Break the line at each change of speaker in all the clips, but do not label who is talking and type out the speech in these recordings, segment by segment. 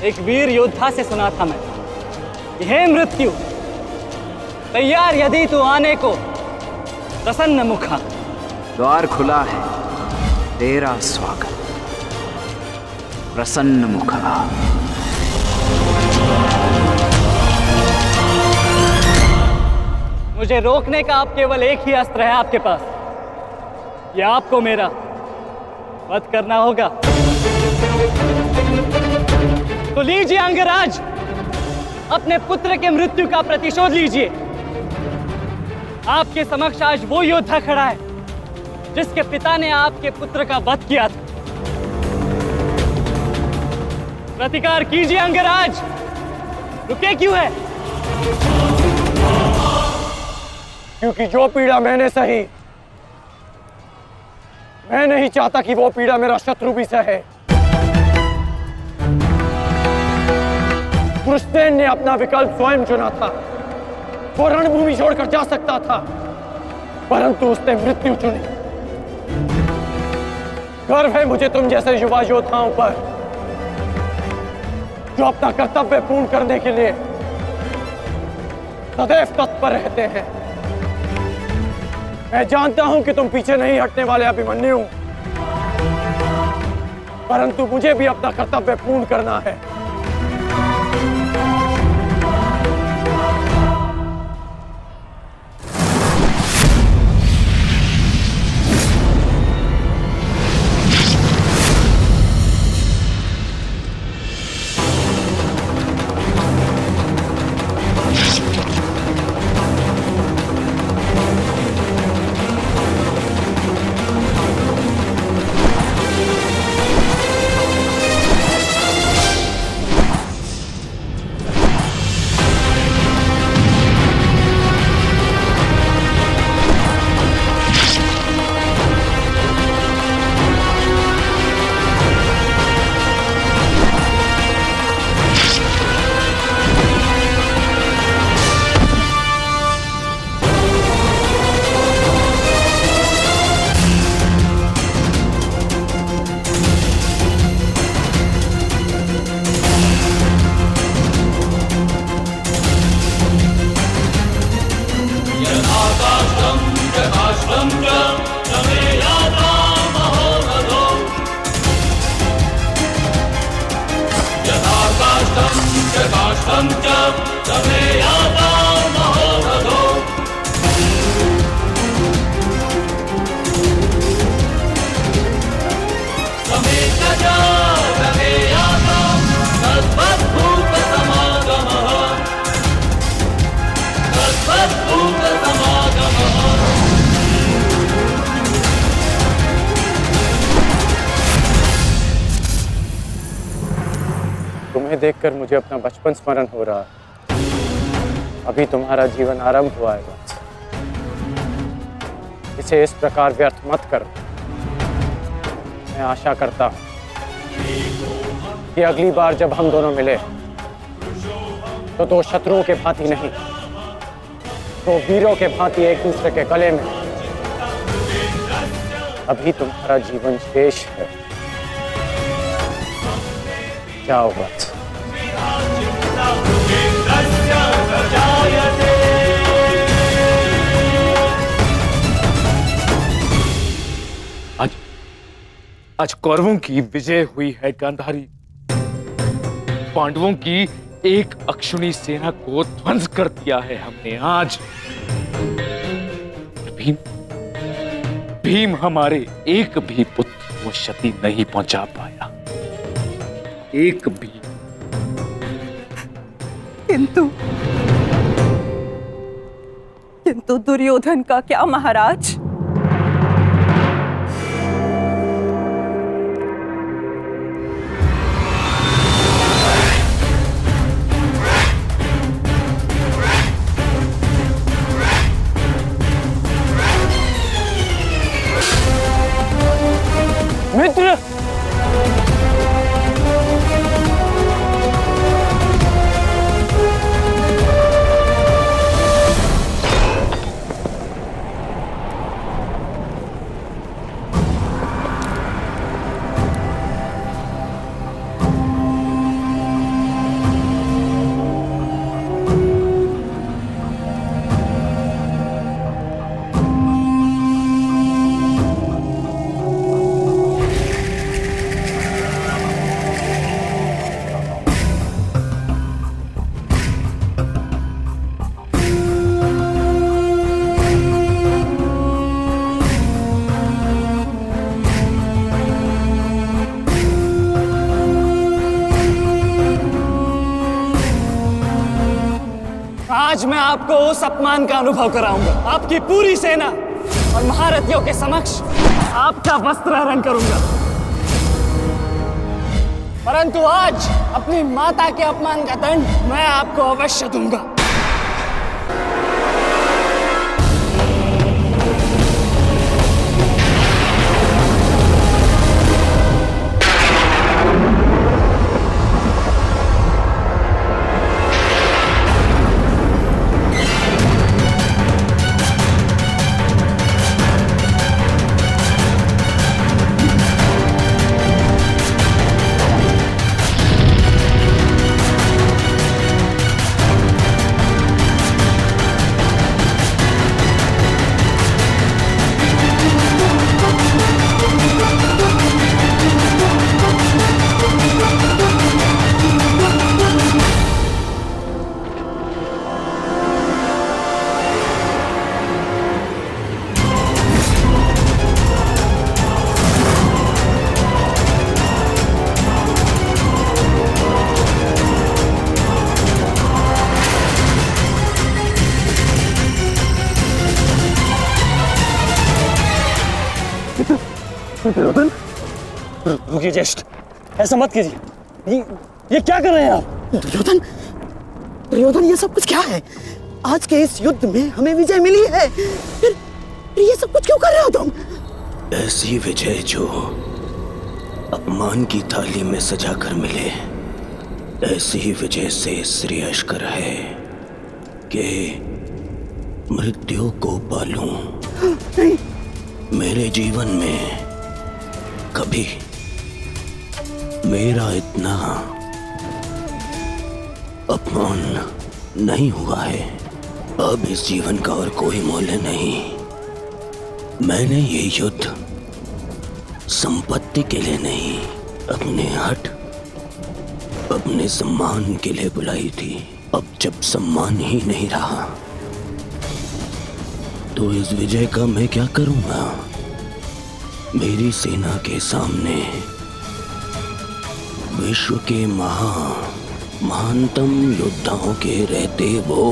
एक वीर योद्धा से सुना था मैं, हे मृत्यु, तैयार यदि तू आने को, प्रसन्न मुखा।
द्वार खुला है, तेरा स्वागत, प्रसन्न मुखा।
मुझे रोकने का अब केवल एक ही अस्त्र है आपके पास, यह आपको मेरा वध करना होगा। तो लीजिए अंगराज, अपने पुत्र के मृत्यु का प्रतिशोध लीजिए। आपके समक्ष आज वो योद्धा खड़ा है जिसके पिता ने आपके पुत्र का वध किया था। प्रतिकार कीजिए अंगराज, रुके क्यों है?
क्योंकि जो पीड़ा मैंने सही, मैं नहीं चाहता कि वो पीड़ा मेरा शत्रु भी सहे। कृष्णेन ने अपना विकल्प स्वयं चुना था। वो रणभूमि छोड़कर जा सकता था, परंतु उसने मृत्यु चुनी। गर्व है मुझे तुम जैसे युवा योद्धाओं पर, जो अपना कर्तव्य पूर्ण करने के लिए सदैव तत्पर रहते हैं। मैं जानता हूं कि तुम पीछे नहीं हटने वाले अभिमन्यु, परंतु मुझे भी अपना कर्तव्य पूर्ण करना है। तुम्हें देखकर मुझे अपना बचपन स्मरण हो रहा है। अभी तुम्हारा जीवन आरंभ हुआ है, इसे इस प्रकार व्यर्थ मत करो। मैं आशा करता हूं कि अगली बार जब हम दोनों मिले तो दो शत्रुओं के भांति नहीं, दो वीरों के भांति एक दूसरे के गले में। अभी तुम्हारा जीवन शेष है, जाओ बस।
आज कौरवों की विजय हुई है गांधारी। पांडवों की एक अक्षुणी सेना को ध्वंस कर दिया है हमने आज। भीम हमारे एक भी पुत्र को क्षति नहीं पहुंचा पाया, एक भी।
किंतु दुर्योधन का क्या महाराज?
मित्र,
आज मैं आपको उस अपमान का अनुभव कराऊंगा। आपकी पूरी सेना और महारथियों के समक्ष आपका वस्त्रहरण करूंगा। परंतु आज अपनी माता के अपमान का दंड मैं आपको अवश्य दूंगा।
रुकिए ज्येष्ठ, ऐसा मत कीजिए। ये क्या कर रहे हैं आप?
दुर्योधन, दुर्योधन, ये सब कुछ क्या है? आज के इस युद्ध में हमें विजय मिली है, फिर ये सब कुछ क्यों कर रहे हो तुम?
ऐसी विजय जो अपमान की थाली में सजा कर मिले, ऐसी ही विजय से श्रेयस्कर है कि मृत्यु को पालूं।
नहीं।
मेरे जीवन में कभी मेरा इतना अपमान नहीं हुआ है। अब इस जीवन का और कोई मूल्य नहीं। मैंने ये युद्ध संपत्ति के लिए नहीं, अपने हट, अपने सम्मान के लिए बुलाई थी। अब जब सम्मान ही नहीं रहा तो इस विजय का मैं क्या करूंगा? मेरी सेना के सामने विश्व के महानतम योद्धाओं के रहते वो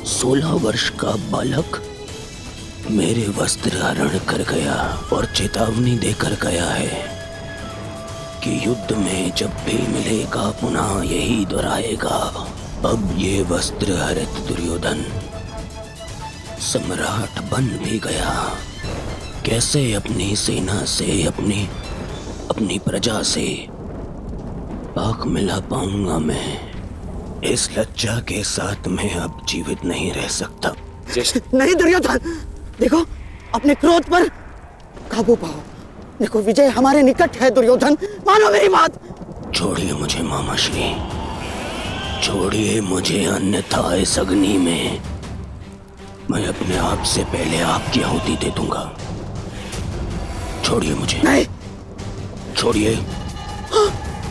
16 वर्ष का बालक मेरे वस्त्र हरण कर गया और चेतावनी देकर गया है कि युद्ध में जब भी मिलेगा पुनः यही दोहराएगा। अब ये वस्त्र हरित दुर्योधन सम्राट बन भी गया। कैसे अपनी सेना से, अपनी प्रजा से आंख मिला पाऊंगा मैं? इस लज्जा के साथ मैं अब जीवित नहीं रह सकता।
नहीं दुर्योधन, देखो अपने क्रोध पर काबू पाओ। देखो विजय हमारे निकट है दुर्योधन, मानो मेरी बात।
छोड़िए मुझे मामाश्री, छोड़िए मुझे, अन्यथा इस अग्नि में मैं अपने आप से पहले आपकी आहुति दे दूंगा। छोड़िए मुझे।
नहीं।
छोड़िए,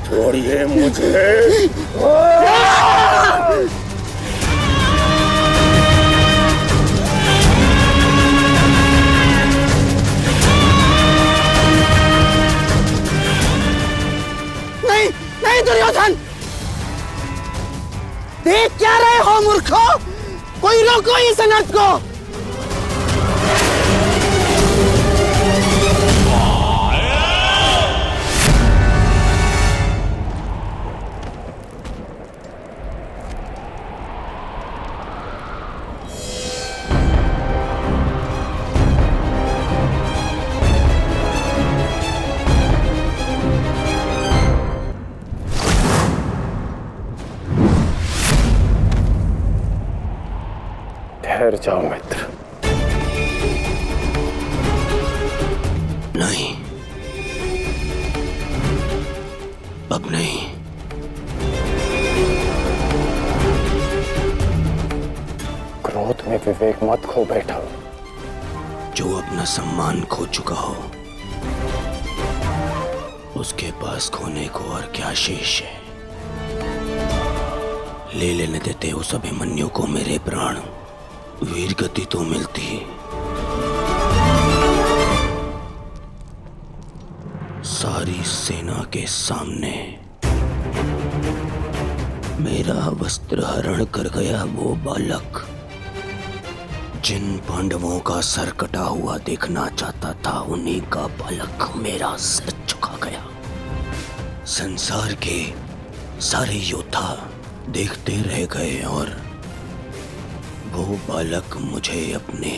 छोड़िए मुझे।
नहीं, नहीं दुर्योधन, देख क्या रहे हो मूर्खों? कोई रोको इस अनर्थ को।
ठहर जाओ मित्र।
नहीं, अब नहीं।
क्रोध में विवेक मत खो बैठा।
जो अपना सम्मान खो चुका हो उसके पास खोने को और क्या शेष है? ले लेने देते उस अभिमन्यु को मेरे प्राण, वीर गति तो मिलती। सारी सेना के सामने मेरा वस्त्र हरण कर गया वो बालक जिन पांडवों का सर कटा हुआ देखना चाहता था, उन्हीं का बालक मेरा सर झुका गया। संसार के सारे योद्धा देखते रह गए और वो बालक मुझे अपने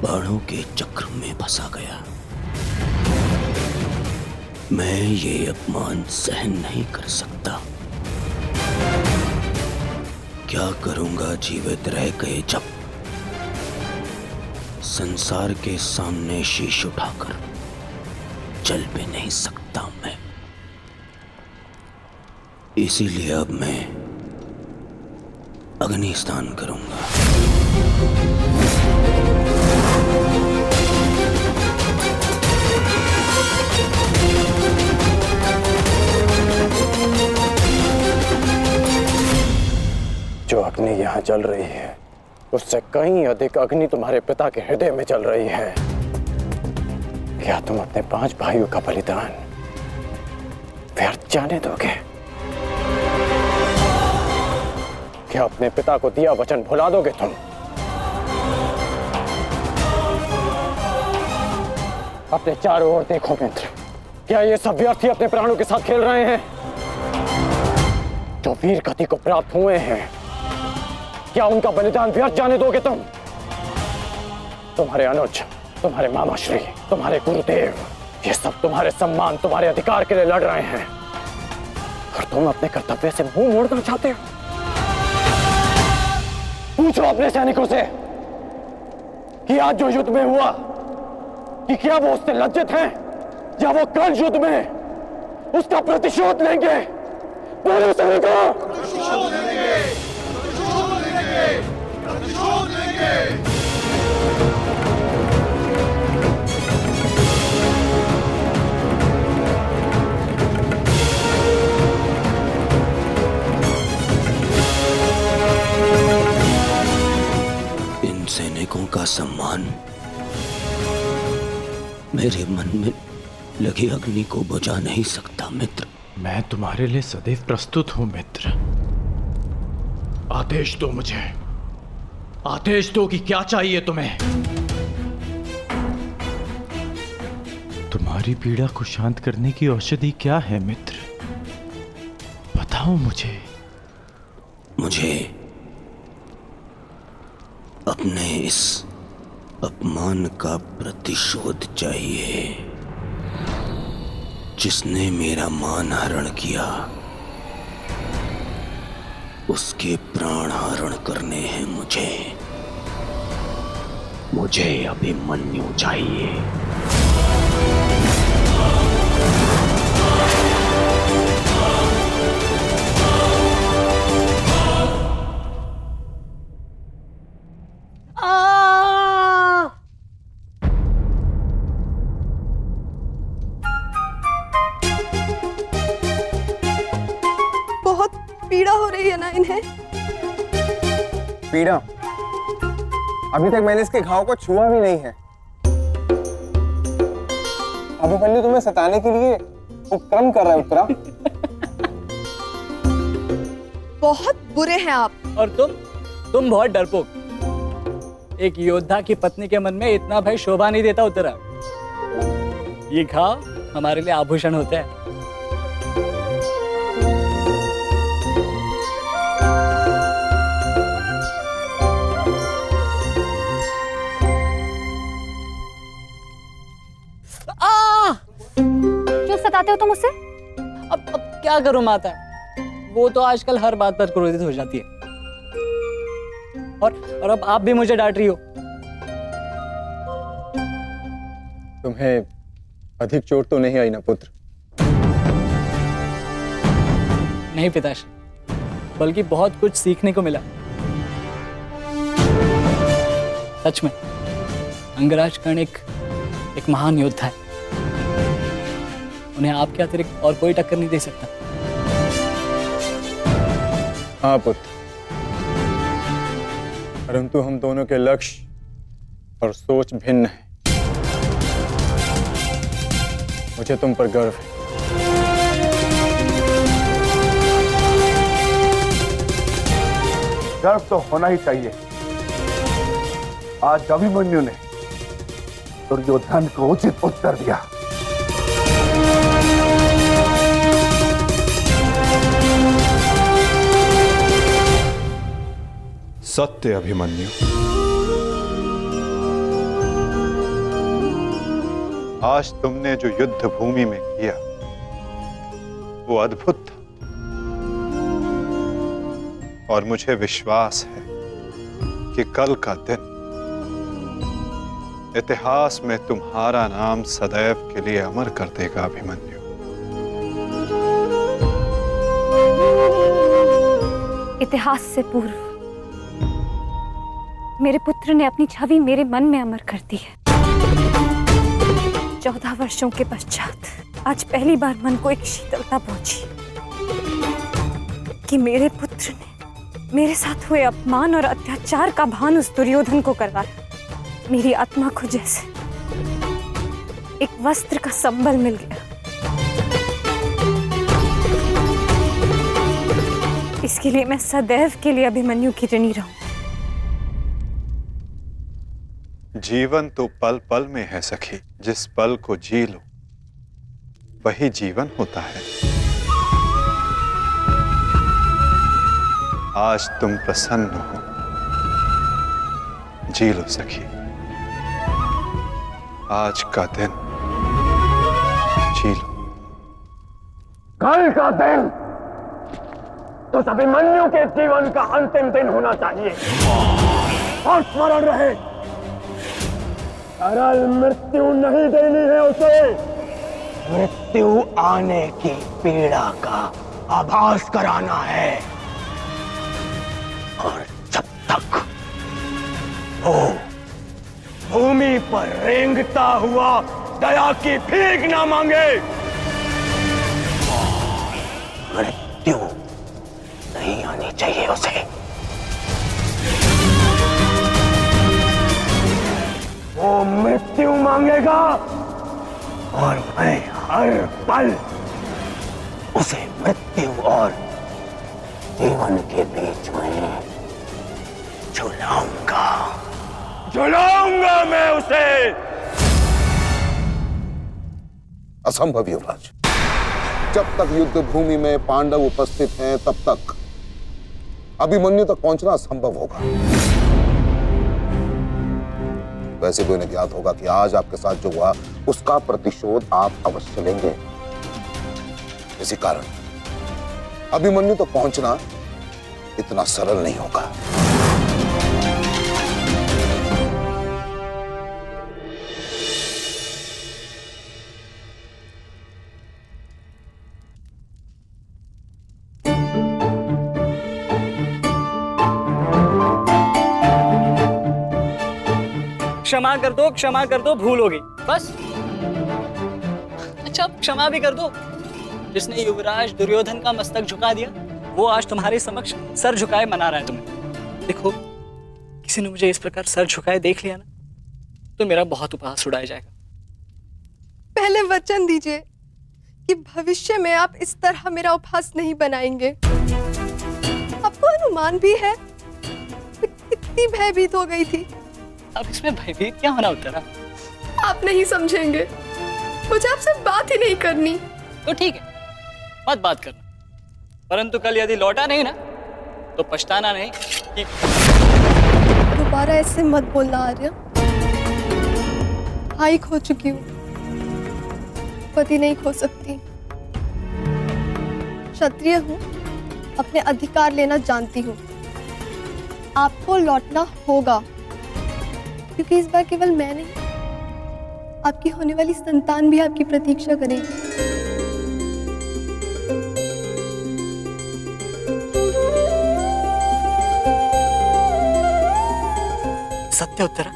बाणों के चक्र में फंसा गया। मैं ये अपमान सहन नहीं कर सकता। क्या करूंगा जीवित रह गए जब संसार के सामने शीश उठाकर चल भी नहीं सकता मैं। इसीलिए अब मैं अग्नि स्नान करूंगा।
जो अग्नि यहाँ जल रही है उससे कहीं अधिक अग्नि तुम्हारे पिता के हृदय में जल रही है। क्या तुम अपने 5 भाइयों का बलिदान व्यर्थ जाने दोगे? क्या अपने पिता को दिया वचन भुला दोगे तुम? अपने चारों ओर देखो मित्र, क्या ये सब व्यर्थी अपने प्राणों के साथ खेल रहे हैं? जो वीर गति को प्राप्त हुए हैं, क्या उनका बलिदान व्यर्थ जाने दोगे तुम? तुम्हारे अनुज, तुम्हारे मामाश्री, तुम्हारे गुरुदेव, ये सब तुम्हारे सम्मान, तुम्हारे अधिकार के लिए लड़ रहे हैं और तुम अपने कर्तव्य से मुंह मोड़ना चाहते हो। पूछो अपने सैनिकों से कि आज जो युद्ध में हुआ कि क्या वो उससे लज्जित हैं या वो कल युद्ध में उसका प्रतिशोध लेंगे? बोलो सैनिकों! प्रतिशोध लेंगे! प्रतिशोध लेंगे! प्रतिशोध लेंगे!
इन सैनिकों का सम्मान मेरे मन में लगी अग्नि को बुझा नहीं सकता मित्र।
मैं तुम्हारे लिए सदैव प्रस्तुत हूं मित्र। आदेश दो मुझे, आदेश दो कि क्या चाहिए तुम्हें। तुम्हारी पीड़ा को शांत करने की औषधि क्या है मित्र? बताओ मुझे।
मुझे अपने इस अपमान का प्रतिशोध चाहिए। जिसने मेरा मान हरण किया उसके प्राण हरण करने हैं मुझे अभिमन्यु चाहिए।
पीड़ा हो रही है ना इन्हें?
पीड़ा? अभी तक मैंने इसके घाव को छुआ भी नहीं है। अभिमन्यु तुम्हें सताने के लिए उपक्रम कर रहा है उत्तरा।
बहुत बुरे हैं आप।
और तुम बहुत डरपोक। एक योद्धा की पत्नी के मन में इतना भय शोभा नहीं देता उत्तरा। ये घाव हमारे लिए आभूषण होते हैं।
क्यों सताते हो तुम उससे?
अब क्या करूं माता, वो तो आजकल हर बात पर क्रोधित हो जाती है। और अब आप भी मुझे डांट रही हो।
तुम्हें अधिक चोट तो नहीं आई ना पुत्र?
नहीं पिताश्री, बल्कि बहुत कुछ सीखने को मिला। सच में अंगराज कर्ण एक महान योद्धा है। उन्हें आपके अतिरिक्त और कोई टक्कर नहीं दे सकता।
हाँ पुत्र, परंतु हम दोनों के लक्ष्य और सोच भिन्न है। मुझे तुम पर गर्व है।
गर्व तो होना ही चाहिए। आज अभिमन्यु ने दुर्योधन को उचित उत्तर दिया।
सत्य अभिमन्यु, आज तुमने जो युद्ध भूमि में किया वो अद्भुत था, और मुझे विश्वास है कि कल का दिन इतिहास में तुम्हारा नाम सदैव के लिए अमर कर देगा अभिमन्यु।
इतिहास से पूर्व मेरे पुत्र ने अपनी छवि मेरे मन में अमर कर दी है। 14 वर्षों के पश्चात आज पहली बार मन को एक शीतलता पहुंची कि मेरे पुत्र ने मेरे साथ हुए अपमान और अत्याचार का भान उस दुर्योधन को करवाया। मेरी आत्मा को जैसे एक वस्त्र का संबल मिल गया। इसके लिए मैं सदैव के लिए अभिमन्यु की ऋणी रहूं।
जीवन तो पल पल में है सखी, जिस पल को जी लो वही जीवन होता है। आज तुम प्रसन्न हो, जी लो सखी, आज का दिन जी लो।
कल का दिन तो अभिमन्यु के जीवन का अंतिम दिन होना चाहिए, और स्मरण रहे सरल मृत्यु नहीं देनी है उसे। मृत्यु आने की पीड़ा का आभास कराना है, और जब तक वो भूमि पर रेंगता हुआ दया की भीख ना मांगे, मृत्यु नहीं आनी चाहिए उसे। वो मृत्यु मांगेगा और मैं हर पल उसे मृत्यु और जीवन के बीच में झुलाऊंगा मैं उसे।
असंभव युवराज, जब तक युद्ध भूमि में पांडव उपस्थित हैं तब तक अभिमन्यु तक पहुंचना असंभव होगा। वैसे भी उन्हें ज्ञात होगा कि आज आपके साथ जो हुआ उसका प्रतिशोध आप अवश्य लेंगे। इसी कारण अभिमन्यु तक पहुंचना इतना सरल नहीं होगा।
क्षमा कर दो, भूल हो गई बस। अच्छा अब क्षमा भी कर दो। जिसने युवराज दुर्योधन का मस्तक झुका दिया वो आज तुम्हारे समक्ष सर झुकाए मना रहा है तुम्हें। देखो, किसी ने मुझे इस प्रकार सर झुकाए देख लिया ना तो मेरा बहुत उपहास उड़ाया जाएगा।
पहले वचन दीजिए कि भविष्य में आप इस तरह मेरा उपहास नहीं बनाएंगे। आपको अनुमान भी है मैं कितनी भयभीत हो गई थी।
अब इसमें भयभीत क्या होना उत्तरा?
आप नहीं समझेंगे, मुझे आपसे बात ही नहीं करनी।
तो ठीक है, मत बात करना, परंतु कल यदि लौटा नहीं ना तो पछताना नहीं कि
दोबारा ऐसे मत बोलना आर्य। भाई खो चुकी हूँ, पति नहीं खो सकती। क्षत्रिय हूँ, अपने अधिकार लेना जानती हूँ। आपको लौटना होगा, क्योंकि इस बार केवल मैं नहीं, आपकी होने वाली संतान भी आपकी प्रतीक्षा करेगी।
सत्य उत्तरा?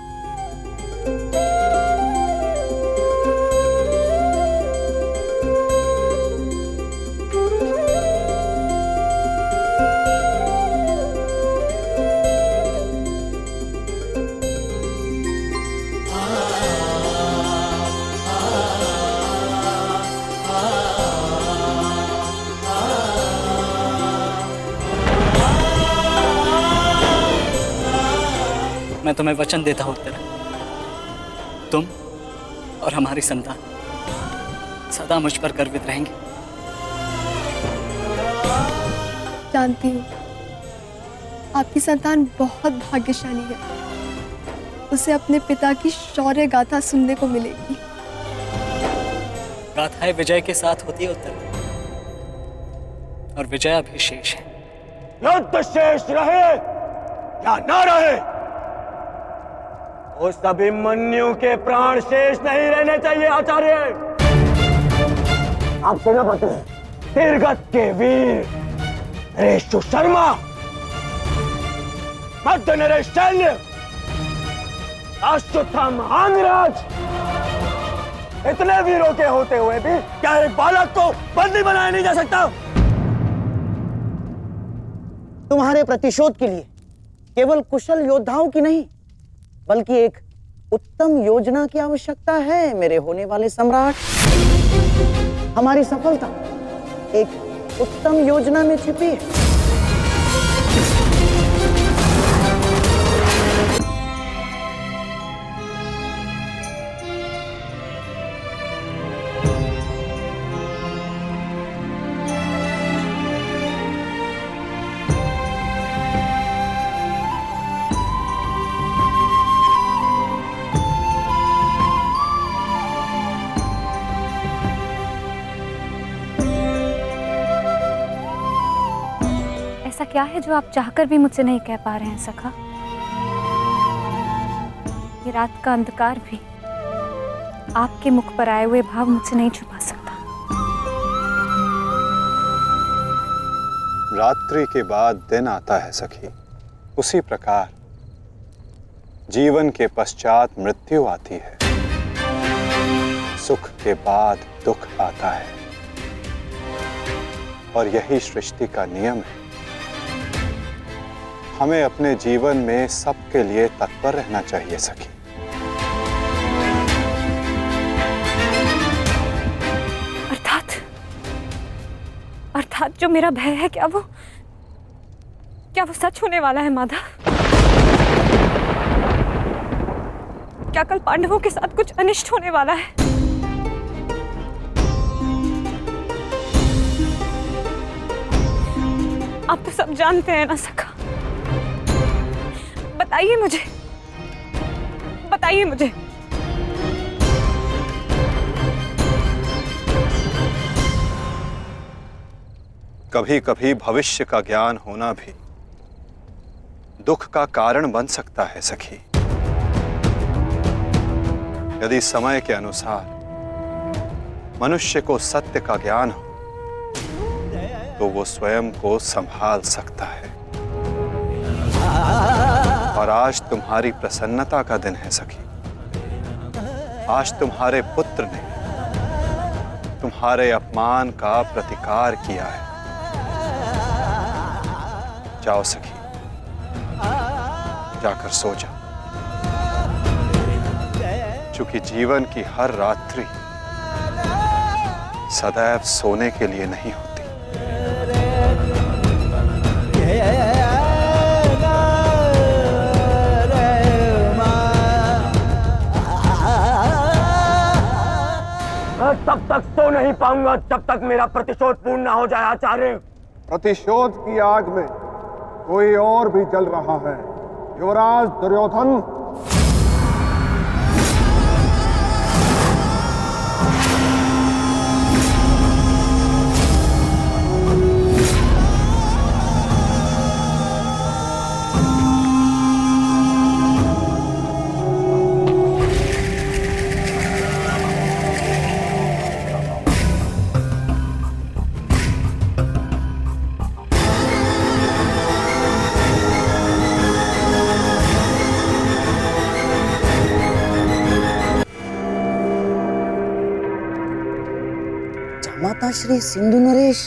मैं तुम्हें वचन देता हूं उत्तरा, तुम और हमारी संतान सदा मुझ पर गर्वित रहेंगे।
जानती हूँ आपकी संतान बहुत भाग्यशाली है, उसे अपने पिता की शौर्य गाथा सुनने को मिलेगी।
गाथाएं विजय के साथ होती है उत्तरा, और विजय अभी शेष है।
युद्ध शेष रहे या न रहे, उस अभिमन्यु के प्राण शेष नहीं रहने चाहिए आचार्य। आप सेनापति तीरगत के वीर नरेश शर्मा, मध्य नरेश शैल्य, अश्वत्थाम आंगराज, इतने वीरों के होते हुए भी क्या एक बालक को बंदी बनाया नहीं जा सकता?
तुम्हारे प्रतिशोध के लिए केवल कुशल योद्धाओं की नहीं, बल्कि एक उत्तम योजना की आवश्यकता है मेरे होने वाले सम्राट। हमारी सफलता एक उत्तम योजना में छिपी है।
ऐसा क्या है जो आप चाहकर भी मुझसे नहीं कह पा रहे हैं सखा? ये रात का अंधकार भी आपके मुख पर आए हुए भाव मुझसे नहीं छुपा सकता।
रात्रि के बाद दिन आता है सखी, उसी प्रकार जीवन के पश्चात मृत्यु आती है। सुख के बाद दुख आता है, और यही सृष्टि का नियम है। हमें अपने जीवन में सबके लिए तत्पर रहना चाहिए सखी।
अर्थात जो मेरा भय है, क्या वो सच होने वाला है माधव? क्या कल पांडवों के साथ कुछ अनिष्ट होने वाला है? आप तो सब जानते हैं ना सखा। बताइए मुझे।
कभी कभी भविष्य का ज्ञान होना भी दुख का कारण बन सकता है सखी। यदि समय के अनुसार मनुष्य को सत्य का ज्ञान हो तो वो स्वयं को संभाल सकता है। और आज तुम्हारी प्रसन्नता का दिन है सखी। आज तुम्हारे पुत्र ने तुम्हारे अपमान का प्रतिकार किया है। जाओ सखी, जाकर सो जाओ, क्योंकि जीवन की हर रात्रि सदैव सोने के लिए नहीं होती।
मैं तब तक सो नहीं पाऊंगा जब तक मेरा प्रतिशोध पूर्ण ना हो जाए आचार्य।
प्रतिशोध की आग में कोई और भी जल रहा है। युवराज दुर्योधन,
माता श्री सिंधु नरेश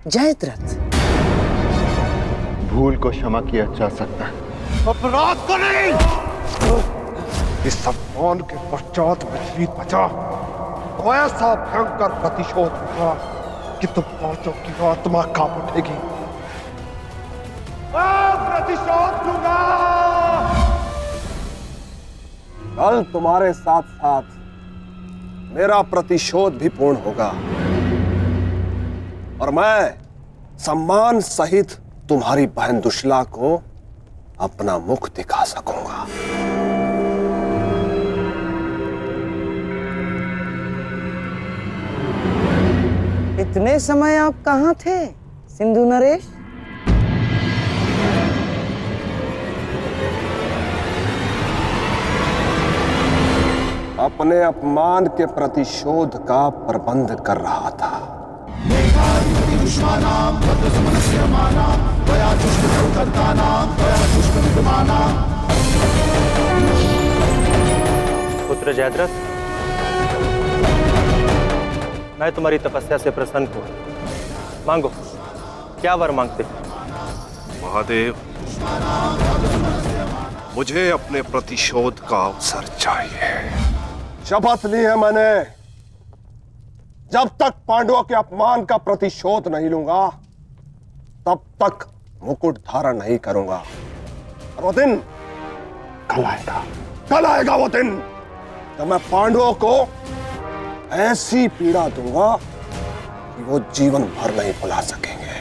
जयद्रथ।
भूल को क्षमा किया जा सकता है, अपराध को नहीं। इस अपमान के पश्चात विचलित बचा तो ऐसा भयंकर प्रतिशोध होगा कि तुम पांचों की आत्मा कांप उठेगी। प्रतिशोध लूंगा।
कल तुम्हारे साथ साथ मेरा प्रतिशोध भी पूर्ण होगा और मैं सम्मान सहित तुम्हारी बहन दुशला को अपना मुख दिखा सकूंगा।
इतने समय आप कहाँ थे सिंधु नरेश?
अपने अपमान के प्रतिशोध का प्रबंध कर रहा था।
पुत्र जयद्रथ, मैं तुम्हारी तपस्या से प्रसन्न हूं। मांगो, क्या वर मांगते हो?
महादेव, मुझे अपने प्रतिशोध का अवसर चाहिए।
शपथ ली है मैंने, जब तक पांडवों के अपमान का प्रतिशोध नहीं लूंगा तब तक मुकुट धारण नहीं करूंगा। और वो दिन कल आएगा वो दिन जब मैं पांडवों को ऐसी पीड़ा दूंगा कि वो जीवन भर नहीं भुला सकेंगे।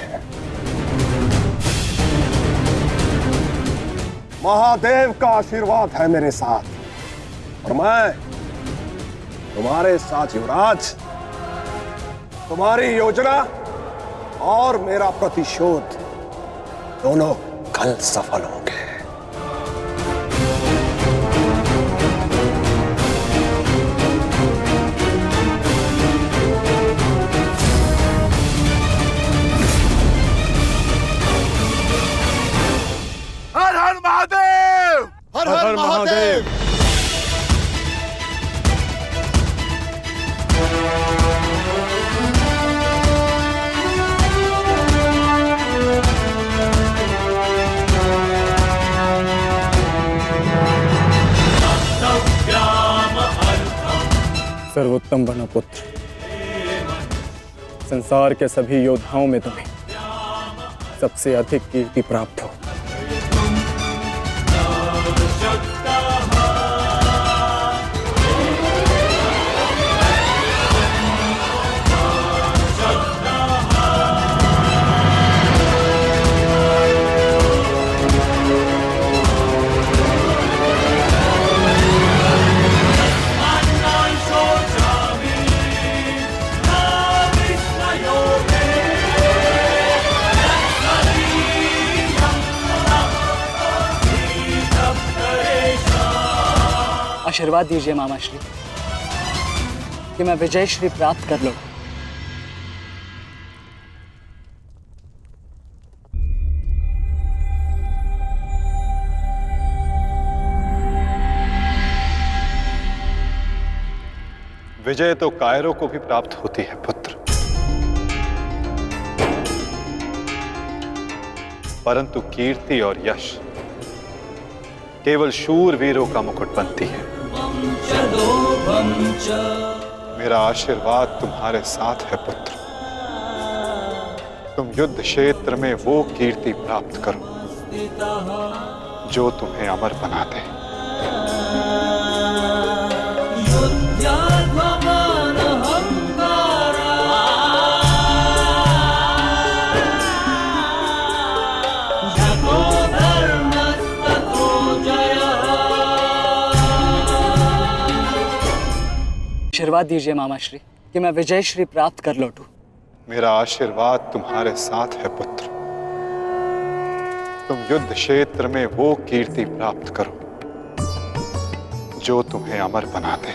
महादेव का आशीर्वाद है मेरे साथ और मैं तुम्हारे साथ युवराज, तुम्हारी योजना और मेरा प्रतिशोध दोनों कल सफल होंगे।
हर हर महादेव,
हर हर महादेव।
सर्वोत्तम बनो पुत्र, संसार के सभी योद्धाओं में तुम्हें सबसे अधिक कीर्ति प्राप्त हो।
आशीर्वाद दीजिए मामाश्री कि मैं विजय श्री प्राप्त कर लूं।
विजय तो कायरों को भी प्राप्त होती है पुत्र, परंतु कीर्ति और यश केवल शूरवीरों का मुकुट बनती है। मेरा आशीर्वाद तुम्हारे साथ है पुत्र। तुम युद्ध क्षेत्र में वो कीर्ति प्राप्त करो जो तुम्हें अमर बना दे।
आशीर्वाद दीजिए मामाश्री कि मैं विजय श्री प्राप्त कर लौटूं।
मेरा आशीर्वाद तुम्हारे साथ है पुत्र। तुम युद्ध क्षेत्र में वो कीर्ति प्राप्त करो जो तुम्हें अमर बना दे।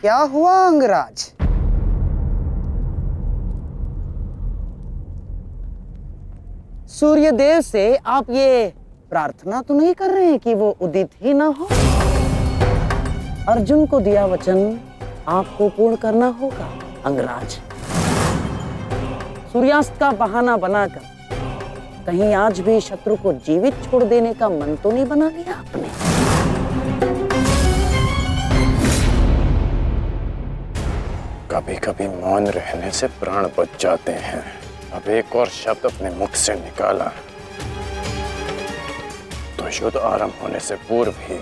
क्या हुआ अंगराज? सूर्यदेव से आप ये प्रार्थना तो नहीं कर रहे हैं कि वो उदित ही ना हो? अर्जुन को दिया वचन आपको पूर्ण करना होगा अंगराज। सूर्यास्त का बहाना बनाकर कहीं आज भी शत्रु को जीवित छोड़ देने का मन तो नहीं बना लिया आपने?
कभी कभी मौन रहने से प्राण बच जाते हैं। अब एक और शब्द अपने मुख से निकाला तो युद्ध आरंभ होने से पूर्व ही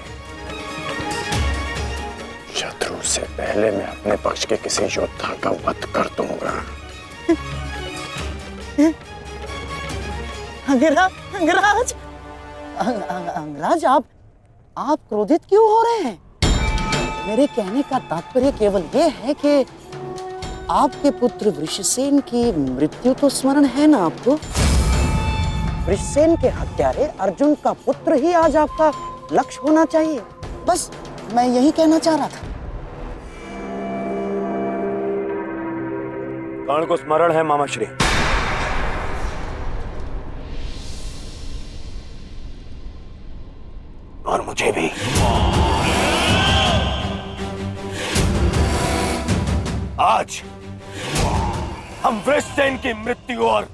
शत्रु से पहले मैं अपने पक्ष के किसी योद्धा का वध कर दूंगा।
अंगराज, अंगराज आप क्रोधित क्यों हो रहे हैं? मेरे कहने का तात्पर्य केवल यह है कि आपके पुत्र वृषसेन की मृत्यु तो स्मरण है ना आपको? वृषसेन के हत्यारे अर्जुन का पुत्र ही आज आपका लक्ष्य होना चाहिए। बस मैं यही कहना चाह रहा था।
कर्ण को स्मरण है मामाश्री।
और मुझे भी।
आज हम वृषसेन की मृत्यु और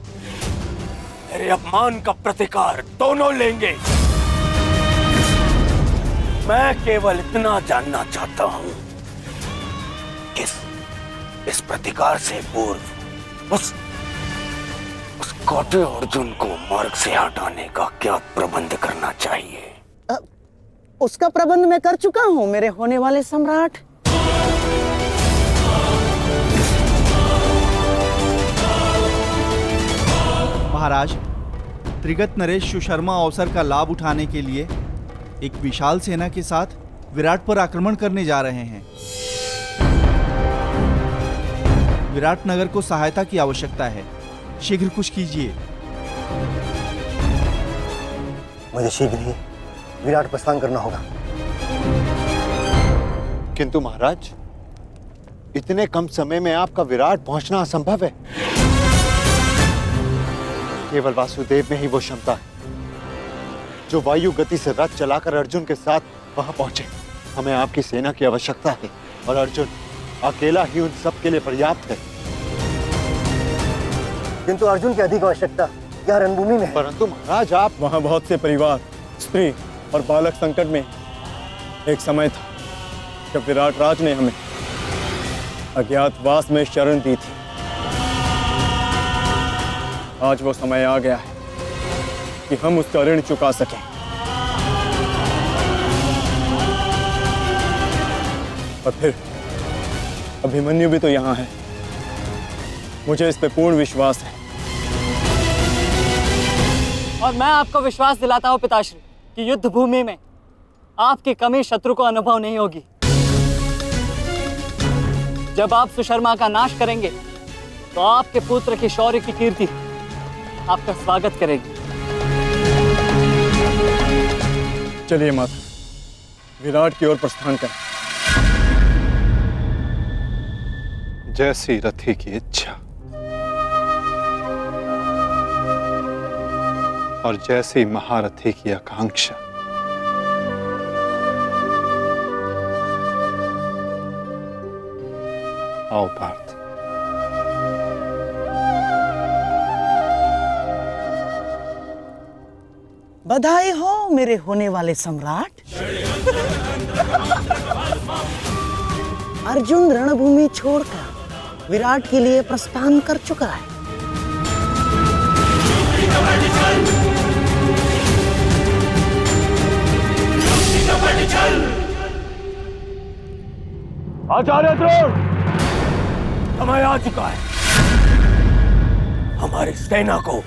मेरे अपमान का प्रतिकार दोनों लेंगे। मैं केवल इतना जानना चाहता हूं कि इस प्रतिकार से पूर्व उस कौटे अर्जुन को मार्ग से हटाने का क्या प्रबंध करना चाहिए?
उसका प्रबंध मैं कर चुका हूं मेरे होने वाले सम्राट।
महाराज, त्रिगत नरेश सुशर्मा अवसर का लाभ उठाने के लिए एक विशाल सेना के साथ विराट पर आक्रमण करने जा रहे हैं। विराट नगर को सहायता की आवश्यकता है। शीघ्र कुछ कीजिए।
मुझे शीघ्र ही विराट प्रस्थान करना होगा।
किंतु महाराज, इतने कम समय में आपका विराट पहुंचना असंभव है। केवल वासुदेव में ही वो क्षमता है जो वायु गति से रथ चलाकर अर्जुन के साथ वहां पहुंचे। हमें आपकी सेना की आवश्यकता है और अर्जुन अकेला ही उन सब के लिए पर्याप्त है।
किंतु अर्जुन की अधिक आवश्यकता यह रणभूमि में है।
परंतु महाराज, आप
वहां बहुत से परिवार, स्त्री और बालक संकट में। एक समय था जब विराट राज ने हमें अज्ञातवास में शरण दी थी। आज वो समय आ गया है कि हम उसका ऋण चुका सकें। और फिर अभिमन्यु भी तो यहाँ है। मुझे इस पे पूर्ण विश्वास है।
और मैं आपको विश्वास दिलाता हूँ पिताश्री कि युद्ध भूमि में आपकी कमी शत्रु को अनुभव नहीं होगी। जब आप सुशर्मा का नाश करेंगे तो आपके पुत्र की शौर्य की कीर्ति आपका स्वागत करेगी।
चलिए माता, विराट की ओर प्रस्थान करें।
जैसी रथी की इच्छा और जैसी महारथी की आकांक्षा। आओ पार्थ।
बधाई हो मेरे होने वाले सम्राट। अर्जुन रणभूमि छोड़कर विराट के लिए प्रस्थान कर चुका है।
आचार्य द्रोण, समय आ चुका है। हमारी सेना को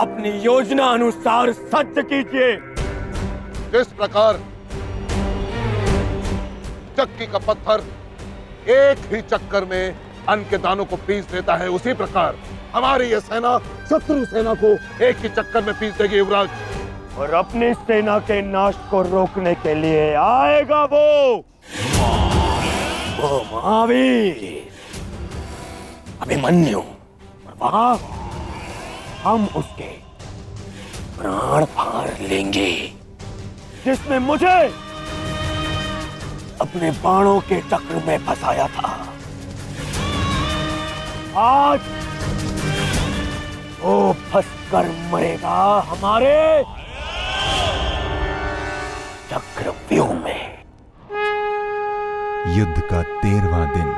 अपनी योजना अनुसार सज्ज कीजिए।
जिस प्रकार चक्की का पत्थर एक ही चक्कर में अन्न के दानों को पीस देता है, उसी प्रकार हमारी यह सेना शत्रु सेना को एक ही चक्कर में पीस देगी युवराज।
और अपनी सेना के नाश को रोकने के लिए आएगा वो वो महावीर अभिमन्यु, और वहां हम उसके प्राण फाड़ लेंगे, जिसने मुझे अपने बाणों के चक्र में फंसाया था। आज वो फंसकर मरेगा हमारे चक्रव्यूह में।
युद्ध का 13वां दिन।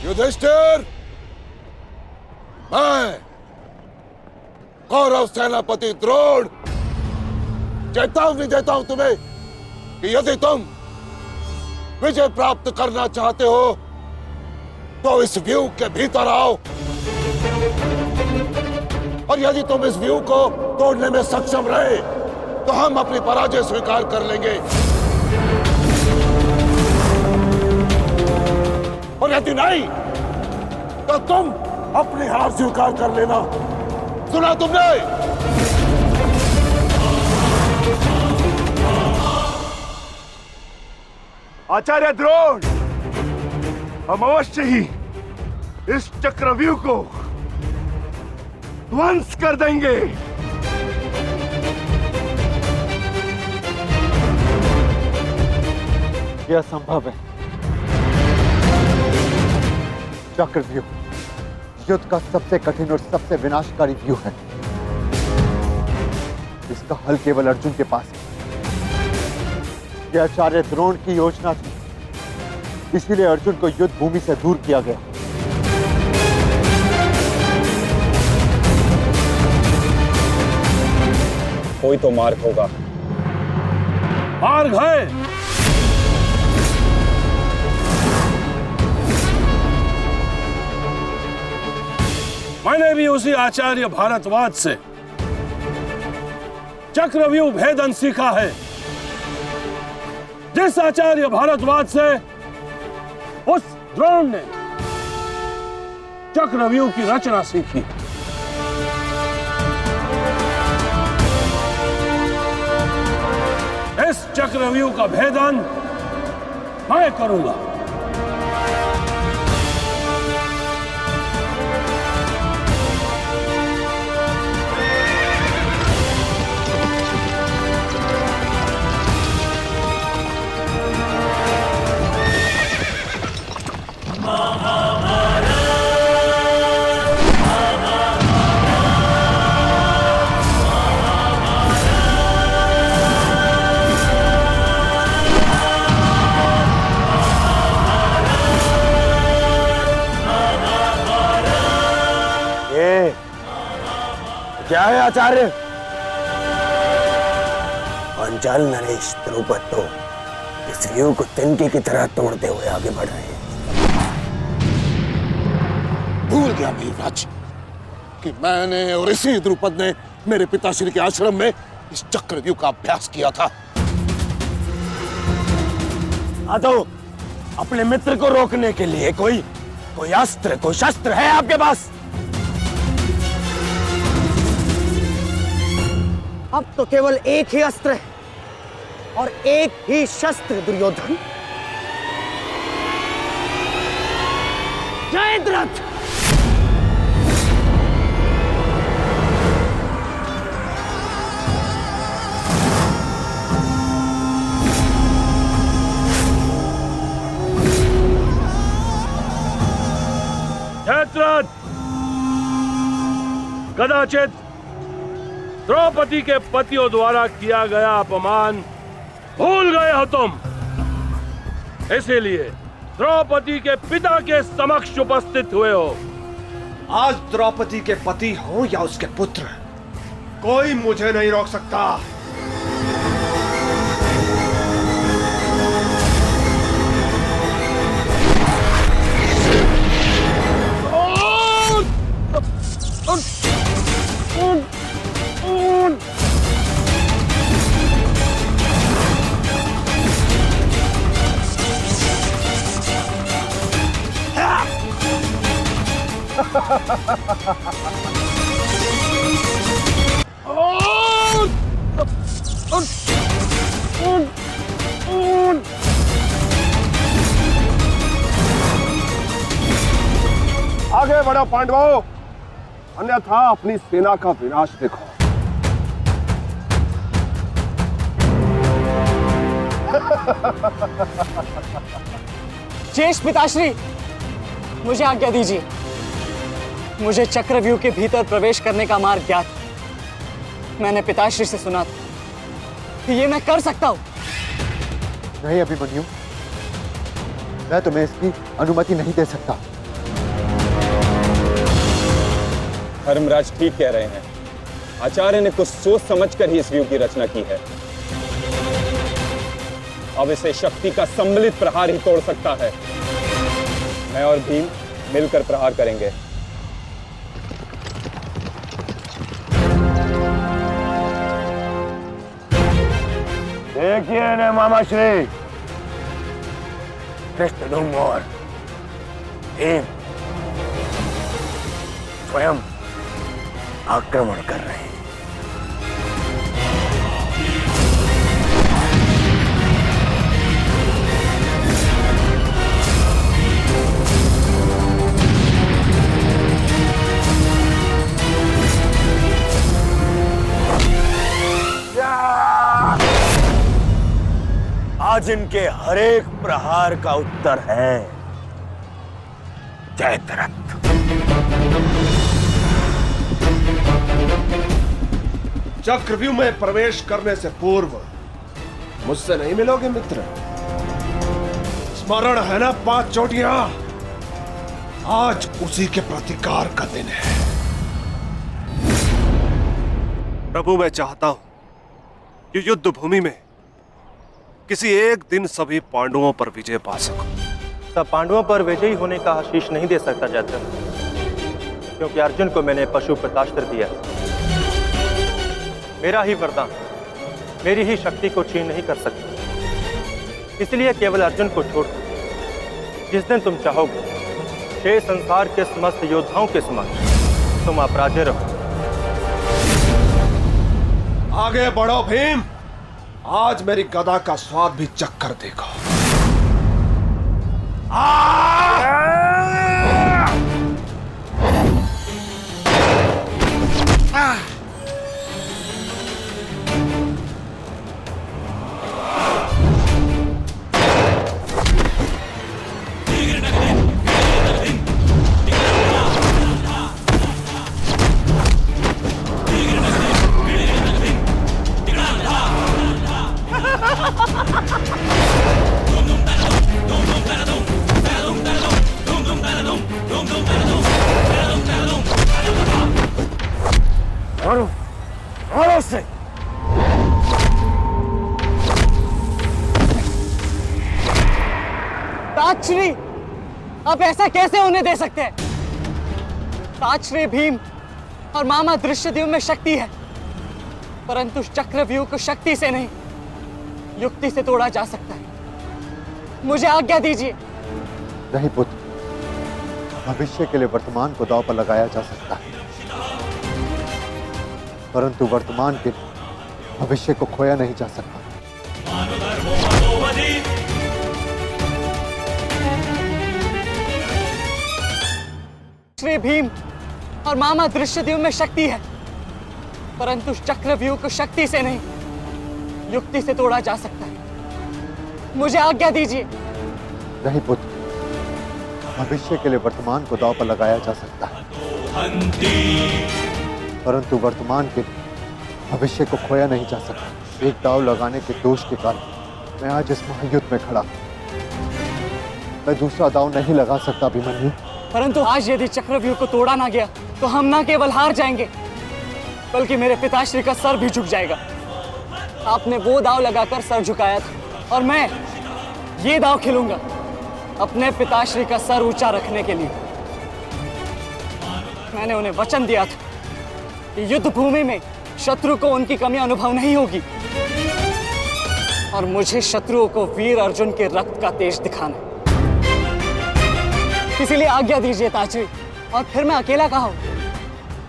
युधिष्ठिर, मैं कौरव सेनापति द्रोण चेतावनी देता हूं तुम्हें कि यदि तुम विजय प्राप्त करना चाहते हो तो इस व्यूह के भीतर आओ, और यदि तुम इस व्यूह को तोड़ने में सक्षम रहे तो हम अपनी पराजय स्वीकार कर लेंगे, और यदि नहीं तो तुम अपनी हार स्वीकार कर लेना। सुना तुमने?
आचार्य द्रोण, हम अवश्य ही इस चक्रव्यूह को ध्वंस कर देंगे।
यह संभव है। चक्रव्यूह युद्ध का सबसे कठिन और सबसे विनाशकारी व्यूह है। इसका हल केवल अर्जुन के पास है। यह आचार्य द्रोण की योजना थी, इसीलिए अर्जुन को युद्ध भूमि से दूर किया गया।
कोई तो मार्ग होगा।
मार्ग है। मैंने भी उसी आचार्य भारद्वाज से चक्रव्यूह भेदन सीखा है, जिस आचार्य भारद्वाज से उस द्रोण ने चक्रव्यूह की रचना सीखी। इस चक्रव्यूह का भेदन मैं करूंगा।
क्या है आचार्य? पांचाल नरेश द्रुपद तो इस व्यूह को तिनके की तरह तोड़ते हुए आगे बढ़ रहे हैं।
भूल गया वीरराज कि मैंने और इसी द्रुपद ने मेरे पिताश्री के आश्रम में इस चक्रव्यूह का अभ्यास किया था।
तो अपने मित्र को रोकने के लिए कोई अस्त्र, कोई शस्त्र है आपके पास? अब तो केवल एक ही अस्त्र है और एक ही शस्त्र दुर्योधन। जयद्रथ!
कदाचित द्रौपदी के पतियों द्वारा किया गया अपमान भूल गए हो तुम। इसीलिए द्रौपदी के पिता के समक्ष उपस्थित हुए हो।
आज द्रौपदी के पति हो या उसके पुत्र, कोई मुझे नहीं रोक सकता। आगे बढ़ो पांडवों, अन्यथा अपनी सेना का विनाश देखो।
ज्येष्ठ पिताश्री, मुझे आज्ञा दीजिए। मुझे चक्रव्यूह के भीतर प्रवेश करने का मार्ग ज्ञात। मैंने पिताश्री से सुना था कि ये मैं कर सकता हूं।
नहीं अभिमन्यु, मैं तुम्हें इसकी अनुमति नहीं दे सकता।
धर्मराज ठीक कह रहे हैं। आचार्य ने कुछ सोच समझकर ही इस व्यूह की रचना की है। अब इसे शक्ति का सम्मिलित प्रहार ही तोड़ सकता है। मैं और भीम मिलकर प्रहार करेंगे।
देखिए ने मामा श्री,
धृष्टद्युम्न और भीम स्वयं आक्रमण कर रहे हैं। आज इनके हरेक प्रहार का उत्तर है जयद्रथ।
चक्रव्यूह में प्रवेश करने से पूर्व मुझसे नहीं मिलोगे मित्र? स्मरण है ना 5 चोटियां? आज उसी के प्रतिकार का दिन है। प्रभु, मैं चाहता हूं कि युद्ध भूमि में किसी एक दिन सभी पांडवों पर विजय पा सकूं।
सब पांडवों पर विजयी होने का आशीष नहीं दे सकता जयद्रथ, क्योंकि अर्जुन को मैंने पशुपतास्त्र दिया। मेरा ही वरदान मेरी ही शक्ति को छीन नहीं कर सकता। इसलिए केवल अर्जुन को छोड़ जिस दिन तुम चाहोगे शेष संसार के समस्त योद्धाओं के समक्ष तुम अपराजय रहो।
आगे बढ़ो भीम, आज मेरी गदा का स्वाद भी चक्कर देखो।
मारो से।
ताजश्री, आप ऐसा कैसे होने दे सकते हैं? ताजश्री भीम और मामा धृष्टद्युम्न में शक्ति है, परंतु चक्रव्यूह को शक्ति से नहीं युक्ति से तोड़ा जा सकता है। मुझे आज्ञा दीजिए।
नहीं पुत्र, भविष्य के लिए वर्तमान को दांव पर लगाया जा सकता है, परंतु वर्तमान के भविष्य को खोया नहीं जा सकता।
श्री भीम और मामा धृष्टद्युम्न में शक्ति है, परंतु चक्रव्यूह को शक्ति से नहीं युक्ति से तोड़ा जा सकता है। मुझे आज्ञा दीजिए।
नहीं पुत्र, भविष्य के लिए वर्तमान को दांव पर लगाया जा सकता है, परंतु वर्तमान के लिए भविष्य को खोया नहीं जा सकता। एक दाव लगाने के दोष के कारण मैं आज इस महायुद्ध में खड़ा हूं। मैं दूसरा दाव नहीं लगा सकता अभिमन्यु।
परंतु आज यदि चक्रव्यूह को तोड़ा ना गया तो हम ना केवल हार जाएंगे बल्कि मेरे पिताश्री का सर भी झुक जाएगा। आपने वो दाव लगाकर सर झुकाया था और मैं ये दाव खेलूंगा अपने पिताश्री का सर ऊंचा रखने के लिए। मैंने उन्हें वचन दिया था कि युद्ध भूमि में शत्रु को उनकी कमी अनुभव नहीं होगी और मुझे शत्रुओं को वीर अर्जुन के रक्त का तेज दिखाना। इसीलिए आज्ञा दीजिए ताची, और फिर मैं अकेला कहाँ हूं?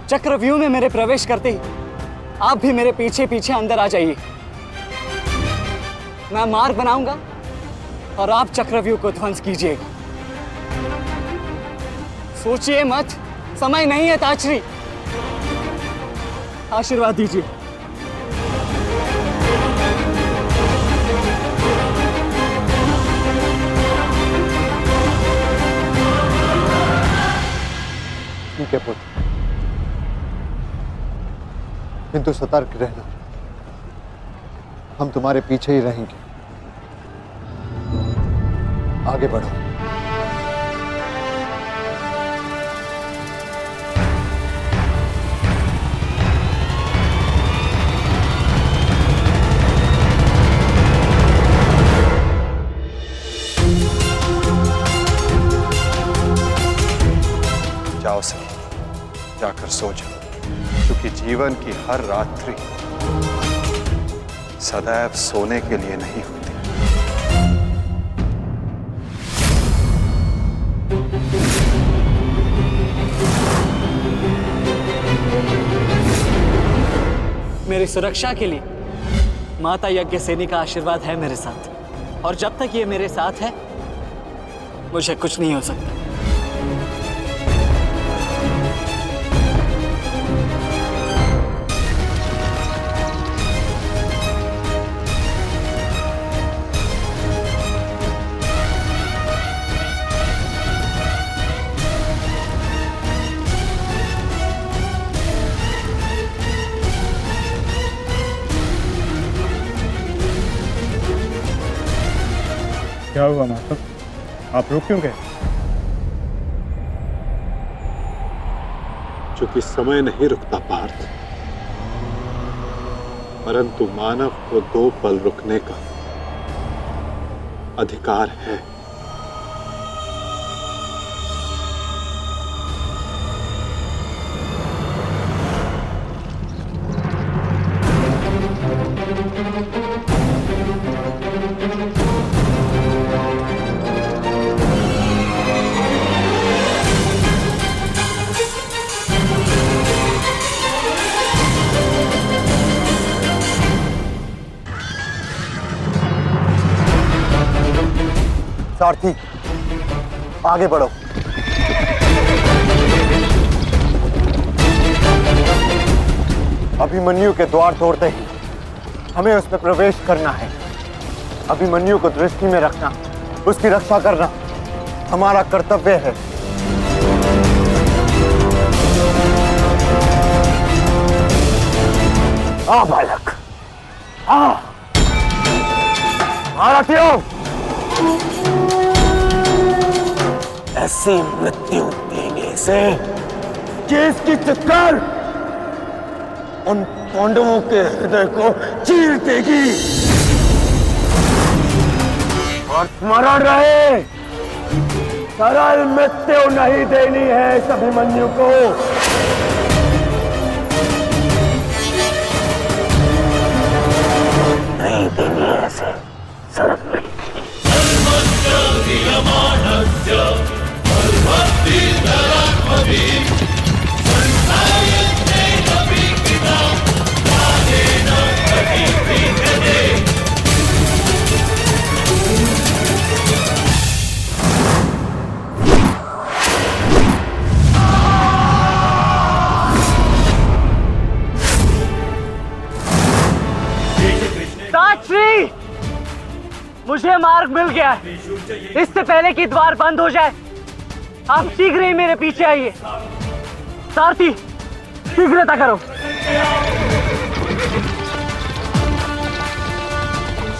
चक्रव्यूह में मेरे प्रवेश करते ही आप भी मेरे पीछे पीछे अंदर आ जाइए। मैं मार्ग बनाऊंगा और आप चक्रव्यूह को ध्वंस कीजिएगा। सोचिए मत, समय नहीं है ताचरी। आशीर्वाद दीजिए।
ठीक है पुत्र, किंतु सतर्क रहना। हम तुम्हारे पीछे ही रहेंगे। आगे बढ़ो।
जाओ सर, जाकर सो जाओ, क्योंकि जीवन की हर रात्रि सदैव सोने के लिए नहीं होती।
मेरी सुरक्षा के लिए माता यज्ञसेनी का आशीर्वाद है मेरे साथ, और जब तक ये मेरे साथ है मुझे कुछ नहीं हो सकता।
क्या हुआ माधव, आप रुक क्यों गए?
चूंकि समय नहीं रुकता पार्थ, परंतु मानव को 2 पल रुकने का अधिकार है।
सारथी, आगे बढ़ो। अभिमन्यु के द्वार तोड़ते ही हमें उसमें प्रवेश करना है। अभिमन्यु को दृष्टि में रखना, उसकी रक्षा करना हमारा कर्तव्य है। आ बालक, आ महारथियों,
ऐसी मृत्यु देने से केस की चित्कार उन पांडवों के हृदय को चीर देगी। और स्मरण रहे, सरल मृत्यु नहीं देनी है इस अभिमन्यु को। नहीं देनी है ऐसे सरल मृत्यु।
ताक्षी, मुझे मार्ग मिल गया है। इससे पहले कि द्वार बंद हो जाए, आप शीघ्र ही मेरे पीछे आइए। सारथी, शीघ्रता करो।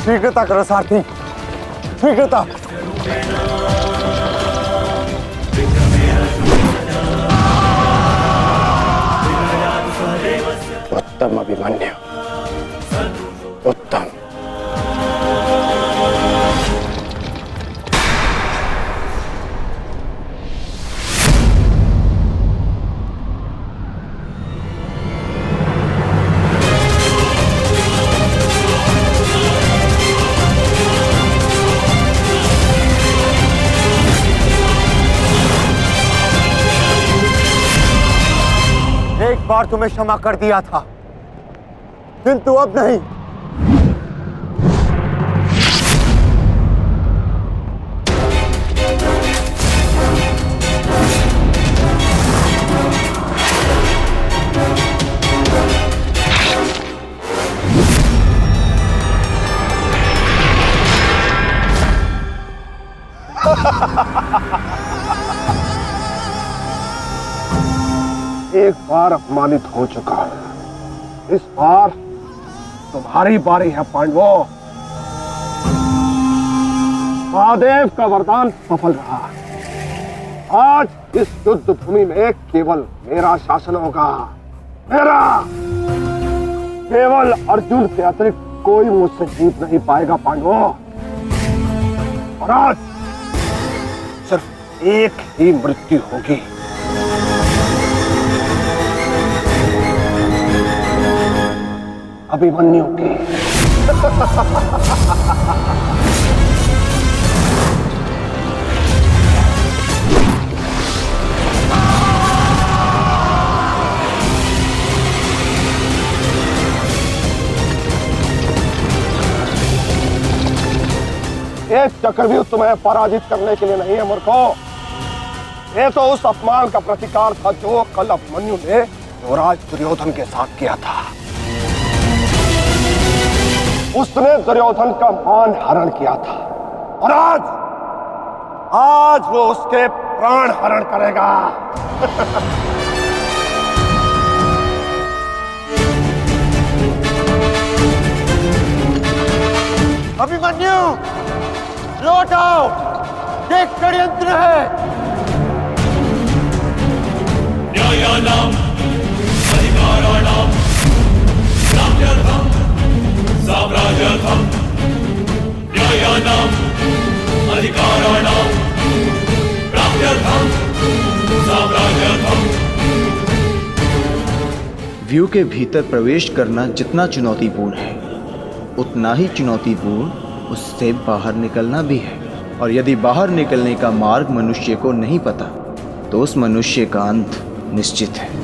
शीघ्रता करो सारथी, शीघ्रता।
उत्तम अभिमन्यु, उत्तम।
एक बार तुम्हें क्षमा कर दिया था, किंतु अब नहीं।
एक बार अपमानित हो चुका हूं, इस बार तुम्हारी बारी है पांडवों। महादेव का वरदान सफल रहा। आज इस युद्ध भूमि में केवल मेरा शासन होगा, मेरा। केवल अर्जुन के अतिरिक्त कोई मुझसे जीत नहीं पाएगा पांडवों। और आज सिर्फ एक ही मृत्यु होगी। अभिमन्यु की। एक चक्रव्यूह तुम्हें पराजित करने के लिए नहीं है मूर्खों। ये तो उस अपमान का प्रतिकार था जो कल अभिमन्यु ने युवराज दुर्योधन के साथ किया था। उसने दुर्योधन का मान हरण किया था और आज वो उसके प्राण हरण करेगा।
अभिमन्यु, लौट आओ, ये षड्यंत्र है।
न्यायानाम अधिकाराणाम राज्यार्थम साम्राज्यार्थम। न्यायानाम अधिकाराणाम राज्यार्थम साम्राज्यार्थम।
व्यू के भीतर प्रवेश करना जितना चुनौतीपूर्ण है, उतना ही चुनौतीपूर्ण उससे बाहर निकलना भी है। और यदि बाहर निकलने का मार्ग मनुष्य को नहीं पता, तो उस मनुष्य का अंत निश्चित है।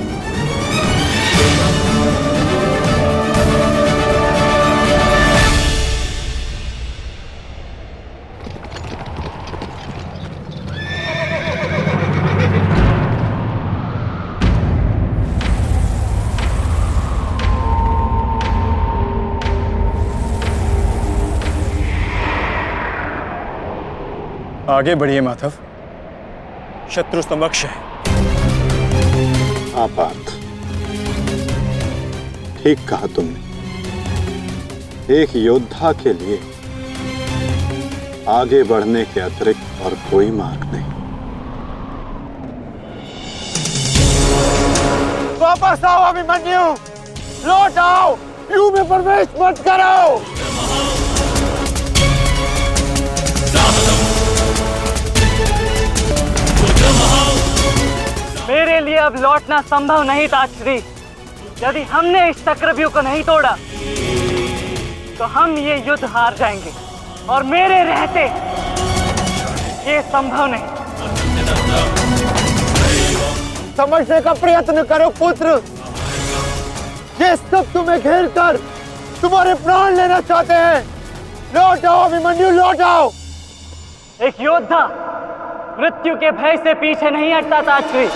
आगे बढ़िए माधव, शत्रु समक्ष है।
हाँ पार्थ, ठीक कहा तुमने। एक योद्धा के लिए आगे बढ़ने के अतिरिक्त और कोई मार्ग नहीं।
वापस आओ अभिमन्यु, लौट आओ, व्यू में प्रवेश मत करो।
मेरे लिए अब लौटना संभव नहीं था श्री। यदि हमने इस चक्रव्यूह को नहीं तोड़ा तो हम ये युद्ध हार जाएंगे और मेरे रहते ये संभव नहीं।
समझने का प्रयत्न करो पुत्र, ये सब तुम्हें घेर कर तुम्हारे प्राण लेना चाहते हैं। लौट आओ अभिमन्यु, लौट आओ।
एक योद्धा मृत्यु के भय से पीछे नहीं हटता था श्री।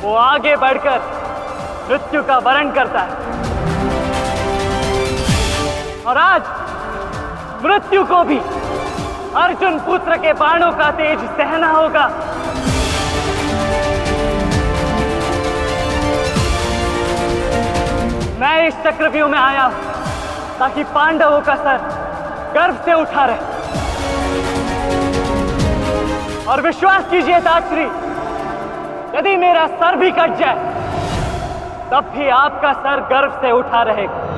वो आगे बढ़कर मृत्यु का वरण करता है। और आज मृत्यु को भी अर्जुन पुत्र के बाणों का तेज सहना होगा। मैं इस चक्रव्यूह में आया हूं ताकि पांडवों का सर गर्व से उठा रहे। और विश्वास कीजिए ताजश्री, यदि मेरा सर भी कट जाए तब भी आपका सर गर्व से उठा रहेगा।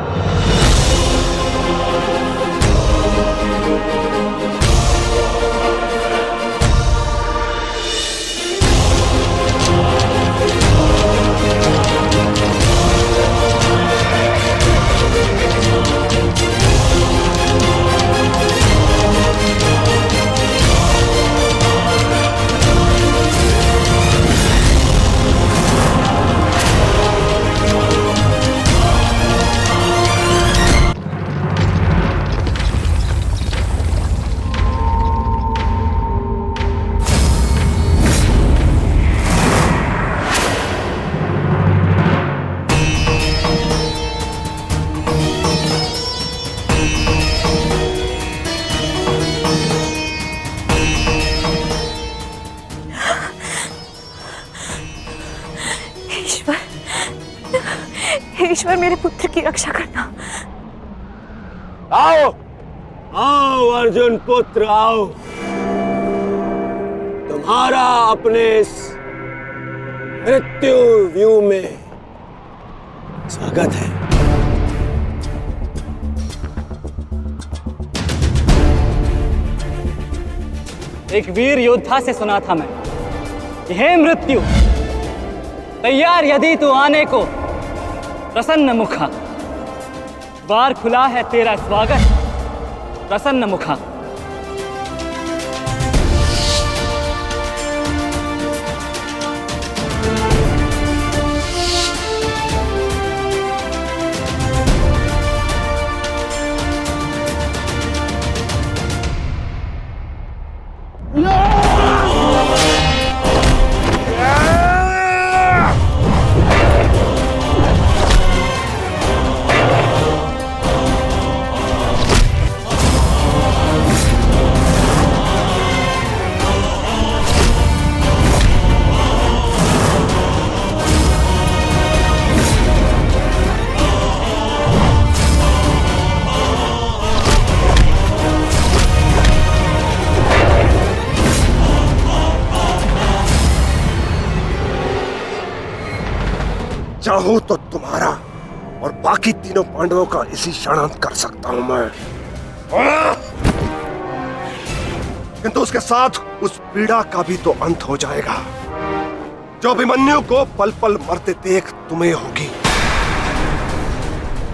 ईश्वर मेरे पुत्र की रक्षा करना।
आओ आओ अर्जुन पुत्र आओ, तुम्हारा अपने इस मृत्यु व्यू में स्वागत है।
एक वीर योद्धा से सुना था मैं कि हे मृत्यु, तैयार यदि तू आने को प्रसन्न मुखा, द्वार खुला है तेरा स्वागत प्रसन्न मुखा।
चाहूं तो तुम्हारा और बाकी तीनों पांडवों का इसी क्षण अंत कर सकता हूं मैं, किंतु उसके साथ उस पीड़ा का भी तो अंत हो जाएगा जो अभिमन्यु को पल पल मरते देख तुम्हें होगी।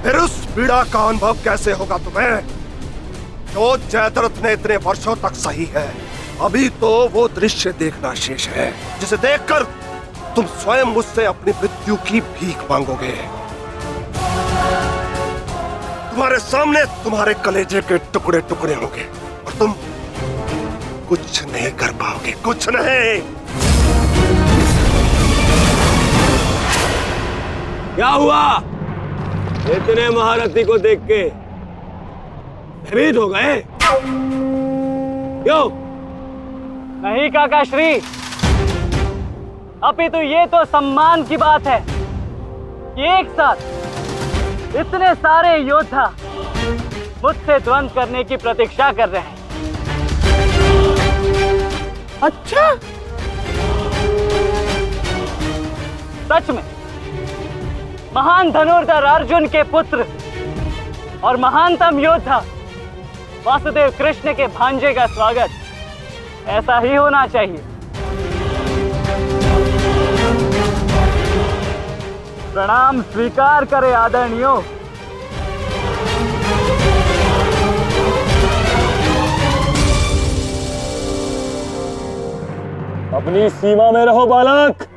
फिर उस पीड़ा का अनुभव कैसे होगा तुम्हें जो जयद्रथ ने इतने वर्षों तक सही है। अभी तो वो दृश्य देखना शेष है जिसे देखकर तुम स्वयं मुझसे अपनी मृत्यु की भीख मांगोगे। तुम्हारे सामने तुम्हारे कलेजे के टुकड़े टुकड़े होंगे और तुम कुछ नहीं कर पाओगे, कुछ नहीं।
क्या हुआ? इतने महारथी को देख के भयभीत हो गए? क्यों?
नहीं काका श्री, अभी तो ये तो सम्मान की बात है कि एक साथ इतने सारे योद्धा मुझसे द्वंद्व करने की प्रतीक्षा कर रहे हैं।
अच्छा,
सच में महान धनुर्धर अर्जुन के पुत्र और महानतम योद्धा वासुदेव कृष्ण के भांजे का स्वागत ऐसा ही होना चाहिए। प्रणाम स्वीकार करे आदरणीयों।
अपनी सीमा में रहो बालक।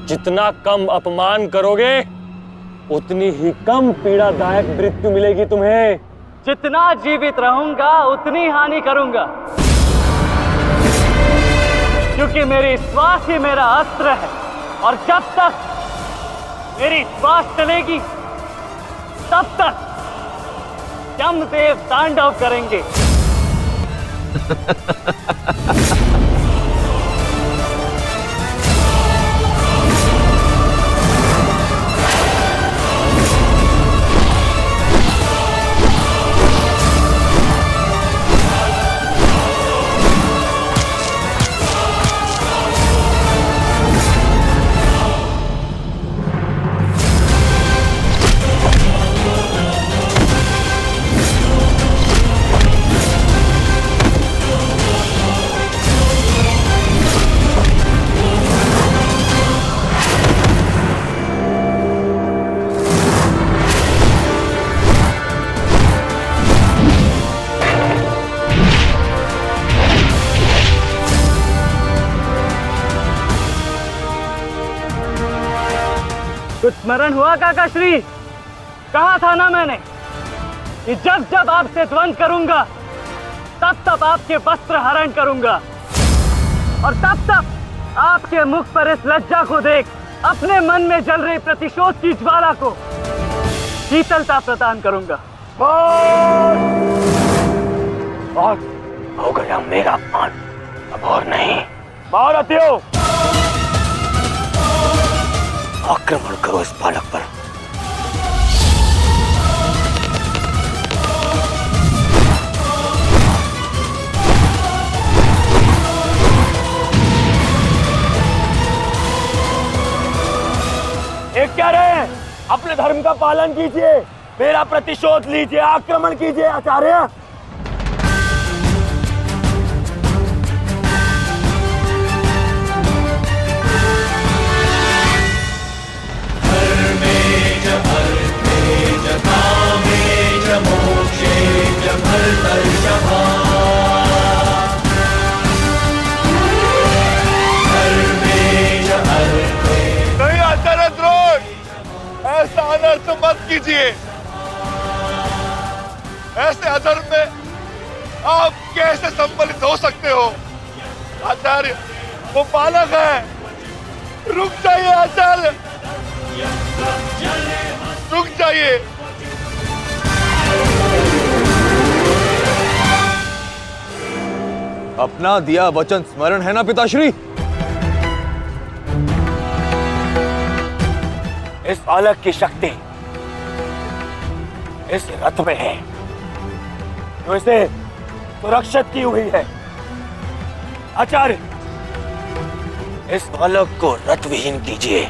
जितना कम अपमान करोगे उतनी ही कम पीड़ादायक मृत्यु मिलेगी तुम्हें।
जितना जीवित रहूंगा उतनी हानि करूंगा, क्योंकि मेरी श्वास ही मेरा अस्त्र है और जब तक मेरी श्वास चलेगी तब तक यमदेव तांडव करेंगे। स्मरण हुआ काकाश्री? कहा था ना मैंने कि जब जब आपसे द्वंद करूंगा तब तब आपके वस्त्र हरण करूंगा, और तब तब आपके मुख पर इस लज्जा को देख अपने मन में जल रही प्रतिशोध की ज्वाला को शीतलता प्रदान करूंगा।
बहुत हो गया मेरा अपमान, अब और नहीं। महारथियों, आक्रमण करो इस बालक पर। एक क्या रहे, अपने धर्म का पालन कीजिए, मेरा प्रतिशोध लीजिए, आक्रमण कीजिए आचार्य।
नहीं आचार्य द्रोण, ऐसा अनर्थ मत कीजिए। ऐसे अधर्म में आप कैसे सम्मिलित हो सकते हो? आचार्य, वो बालक है। रुक जाइए आचार्य, रुक जाइए।
अपना दिया वचन स्मरण है ना पिताश्री?
इस बालक की शक्ति इस रथ में है जो इसे सुरक्षित की हुई है। आचार्य, इस बालक को रथ विहीन कीजिए।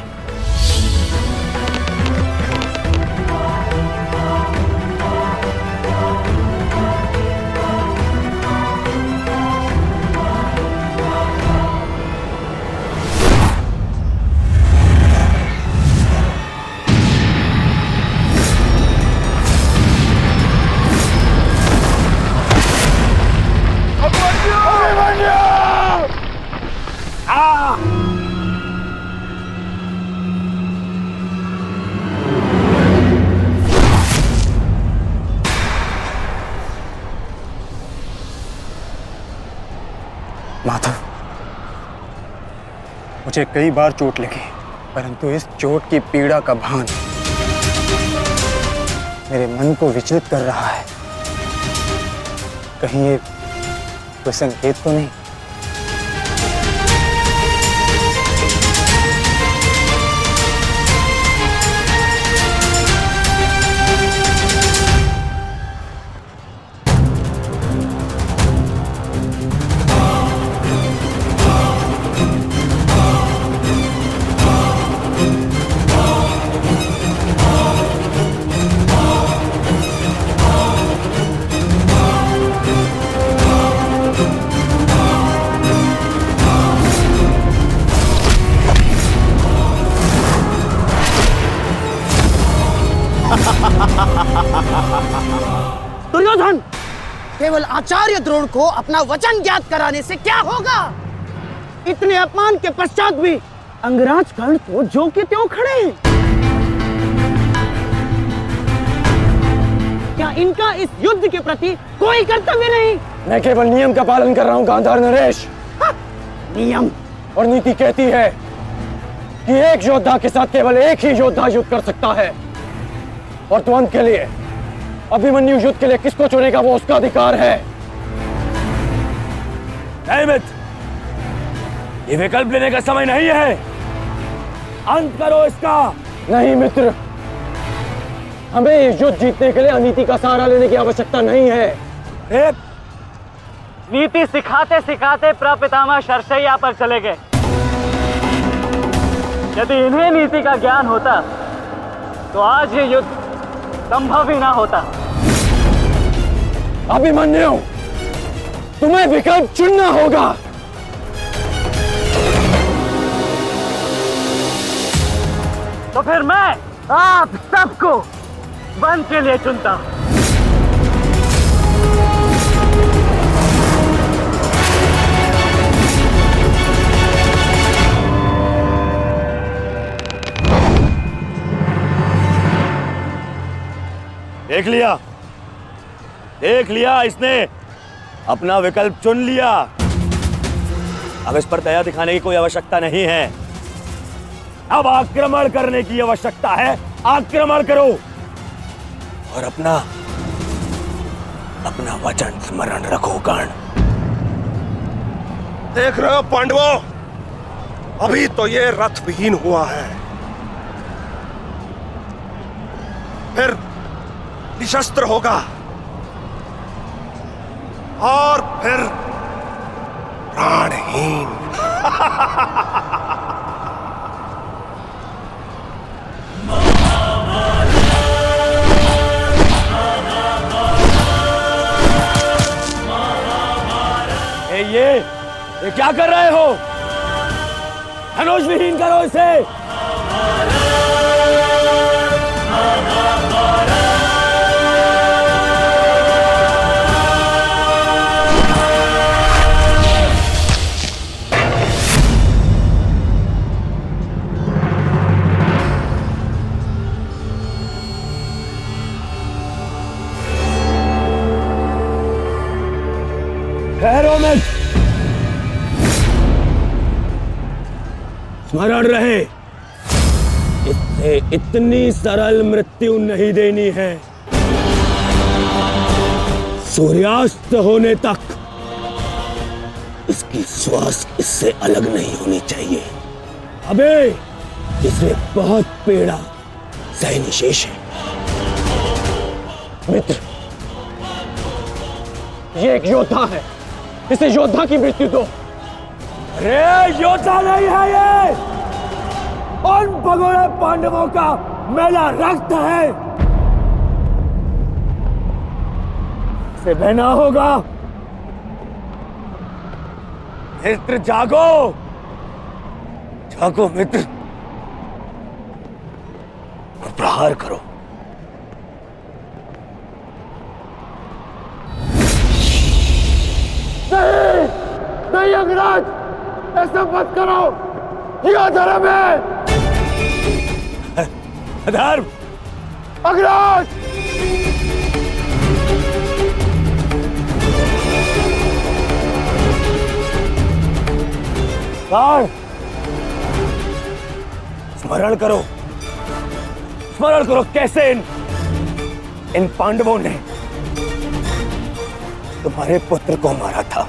माधव, मुझे कई बार चोट लगी, परंतु इस चोट की पीड़ा का भान मेरे मन को विचलित कर रहा है। कहीं ये कोई संकेत तो नहीं?
दुर्योधन, केवल आचार्य द्रोण को अपना वचन ज्ञात कराने से क्या होगा? इतने अपमान के पश्चात भी अंगराज कर्ण तो जो के त्यों खड़े हैं। क्या इनका इस युद्ध के प्रति कोई कर्तव्य नहीं?
मैं केवल नियम का पालन कर रहा हूं गांधार नरेश।
नियम
और नीति कहती है कि एक योद्धा के साथ केवल एक ही योद्धा युद्ध कर सकता है, और द्वंद के लिए, अभिमन्यु युद्ध के लिए किसको चुनेगा वो उसका अधिकार है।
नहीं मित्र, ये विकल्प लेने का समय नहीं है, अंत करो इसका।
नहीं मित्र, हमें इस युद्ध जीतने के लिए अनीति का सहारा लेने की आवश्यकता नहीं है।
नीति सिखाते सिखाते प्रपितामह शरशैया पर चले गए। यदि इन्हें नीति का ज्ञान होता तो आज ये युद्ध संभव ही ना होता।
अभिमन्यु, तुम्हें विकल्प चुनना होगा।
तो फिर मैं आप सबको वन के लिए चुनता हूं।
देख लिया इसने अपना विकल्प चुन लिया। अब इस पर दया दिखाने की कोई आवश्यकता नहीं है। अब आक्रमण करने की आवश्यकता है। आक्रमण करो और अपना वचन स्मरण रखो कर्ण।
देख रहे हो पांडवों, अभी तो ये रथ विहीन हुआ है, फिर निशस्त्र होगा और फिर प्राणहीन।
ये क्या कर रहे हो? धनुष विहीन करो इसे। ठहरो मित्र, स्मरण रहे, इससे इतनी सरल मृत्यु नहीं देनी है। सूर्यास्त होने तक इसकी श्वास इससे अलग नहीं होनी चाहिए। अबे इसे बहुत पीड़ा सहनी शेष है।
मित्र, ये एक योद्धा है, इसे योद्धा की मृत्यु दो।
अरे योद्धा नहीं है ये, उन भगोड़े पांडवों का मेला रक्त है। इसे बहना होगा। मित्र जागो, जागो मित्र, और प्रहार करो।
नहीं, नहीं अंगराज, ऐसा मत करो, यह धर्म है।
अधर्म?
अंगराज!
स्मरण करो, स्मरण करो कैसे इन पांडवों ने तुम्हारे पुत्र को मारा था।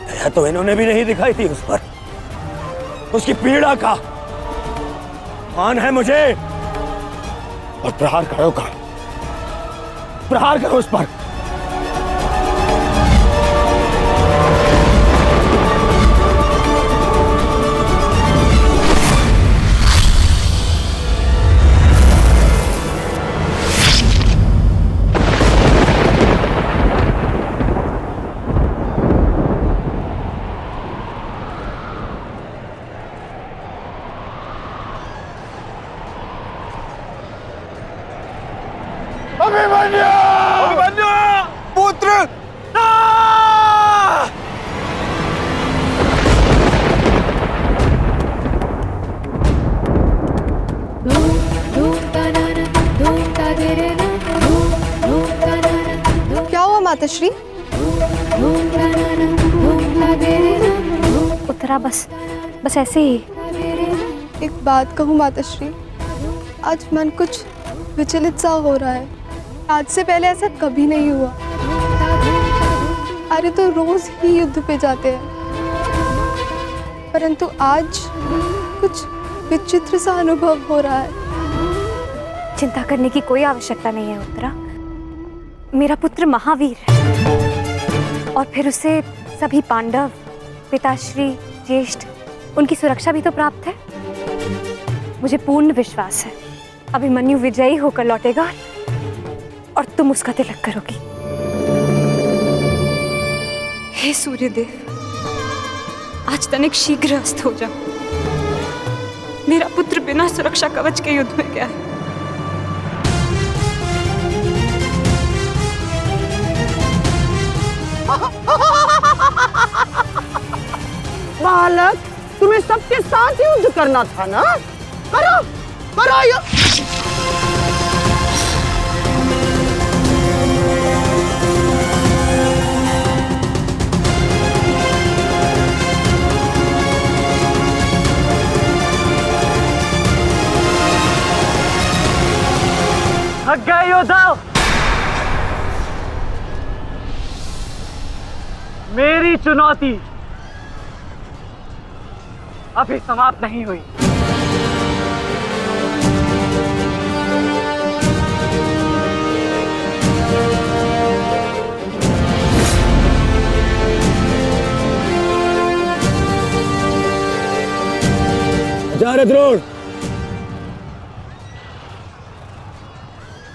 दया तो इन्होंने भी नहीं दिखाई थी उस पर। उसकी पीड़ा का मान है मुझे। और प्रहार करो का, प्रहार करो उस पर।
अभिमन्यु! पुत्र!
क्या हुआ माताश्री?
उतरा बस ऐसे ही।
एक बात कहूँ माताश्री, आज मन कुछ विचलित सा हो रहा है। आज से पहले ऐसा कभी नहीं हुआ। अरे तो रोज ही युद्ध पे जाते हैं, परंतु आज कुछ विचित्र सा अनुभव हो रहा है।
चिंता करने की कोई आवश्यकता नहीं है उत्तरा। मेरा पुत्र महावीर है और फिर उसे सभी पांडव, पिताश्री, ज्येष्ठ, उनकी सुरक्षा भी तो प्राप्त है। मुझे पूर्ण विश्वास है अभिमन्यु विजयी होकर लौटेगा और तुम उसका तिलक करोगी। हे सूर्यदेव, आज तनिक शीघ्र अस्त हो जाओ। मेरा पुत्र बिना सुरक्षा कवच के युद्ध में गया है।
बालक, तुम्हें सबके साथ युद्ध करना था ना? करो, करो युद्ध।
थक गए योद्धाओं, मेरी चुनौती अभी समाप्त नहीं हुई।
आचार्य द्रोण,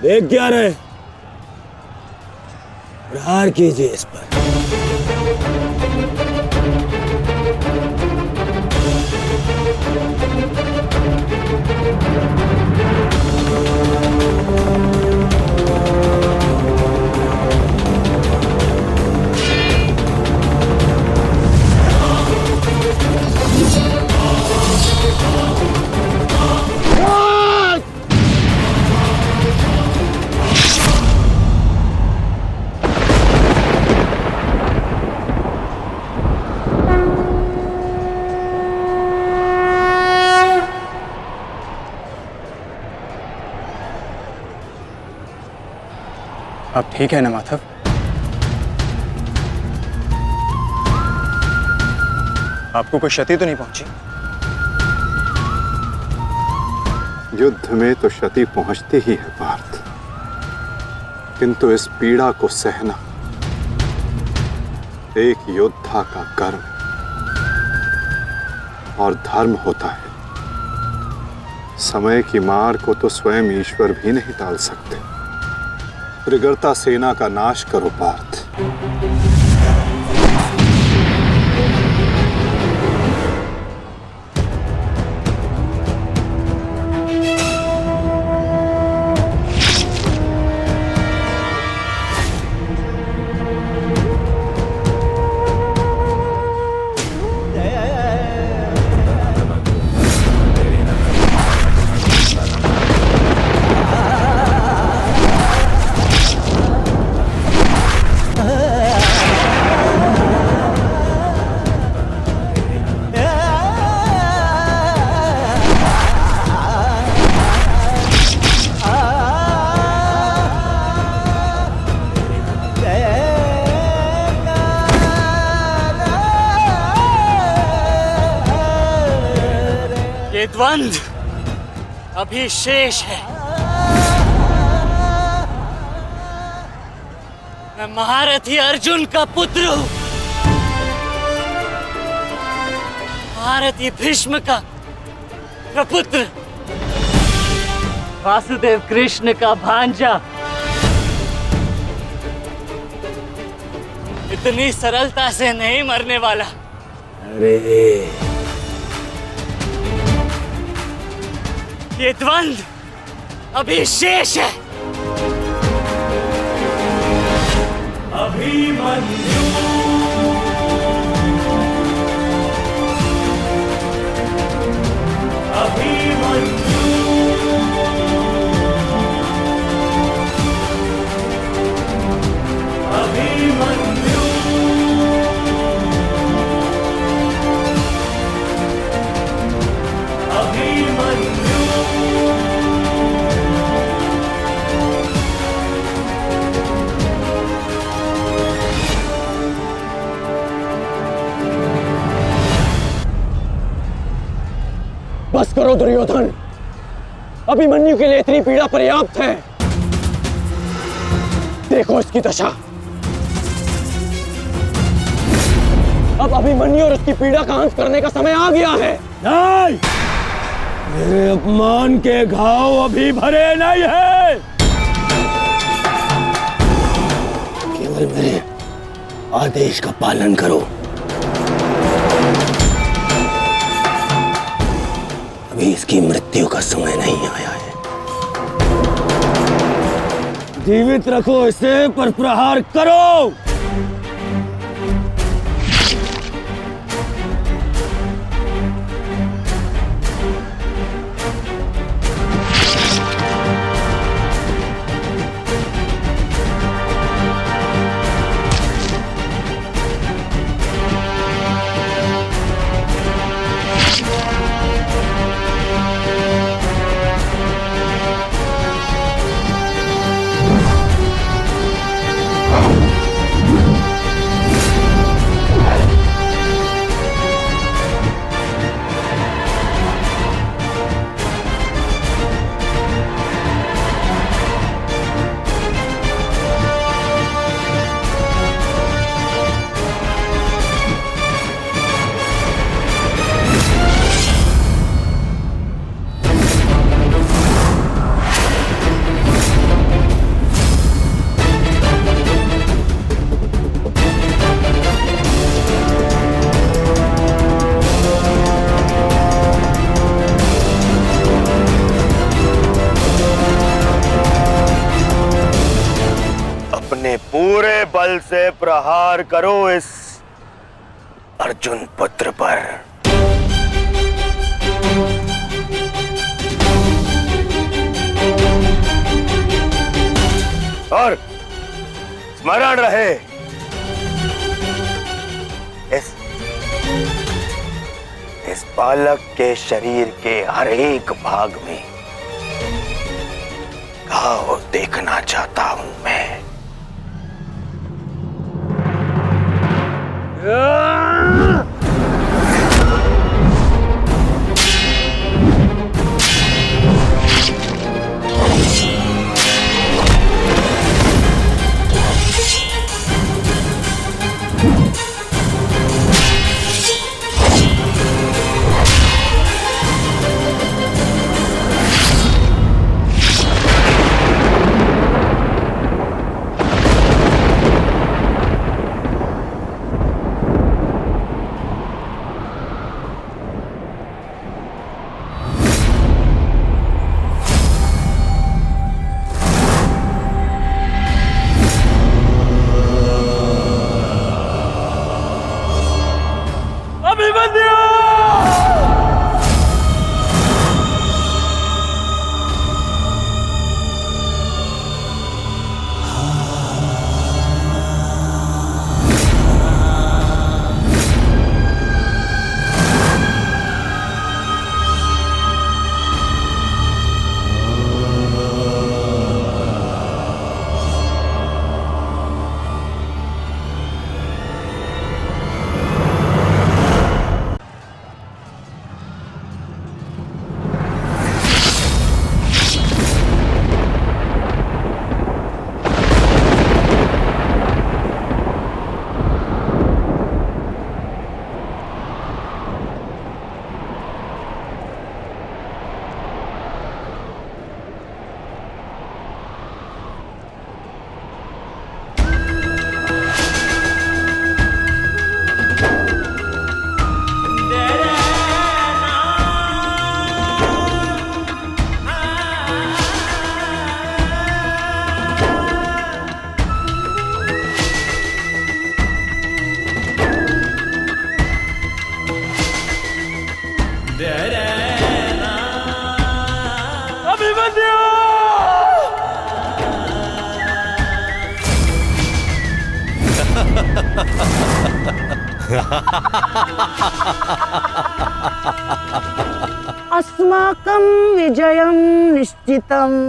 देख क्या रहे, प्रहार कीजिए इस पर।
अब ठीक है ना माधव? आपको कोई क्षति तो नहीं पहुंची?
युद्ध में तो क्षति पहुंचती ही है पार्थ, किंतु इस पीड़ा को सहना एक योद्धा का कर्म और धर्म होता है। समय की मार को तो स्वयं ईश्वर भी नहीं टाल सकते। त्रिगर्ता सेना का नाश करो पार्थ।
ये द्वंद अभी शेष है। मैं महारथी अर्जुन का पुत्र हूं, महारथी भीष्म का प्रपुत्र, वासुदेव कृष्ण का भांजा। इतनी सरलता से नहीं मरने वाला।
अरे
ये द्वंद अभी शेष है।
अभिमन्यु अभिमन्यु अभिमन्यु अभिमन्यु
बस करो दुर्योधन, अभिमन्यु के लिए इतनी पीड़ा पर्याप्त है। देखो इसकी दशा। अब अभिमन्यु और उसकी पीड़ा का अंत करने का समय आ गया है।
नहीं, मेरे अपमान के घाव अभी भरे नहीं है। केवल मेरे आदेश का पालन करो। अभी इसकी मृत्यु का समय नहीं आया है। जीवित रखो इसे, पर प्रहार करो। अपने पूरे बल से प्रहार करो इस अर्जुन पुत्र पर। और स्मरण रहे, इस बालक के शरीर के हर एक भाग में घाव देखना चाहता हूं मैं।
अस्माकं विजयं निश्चितम्।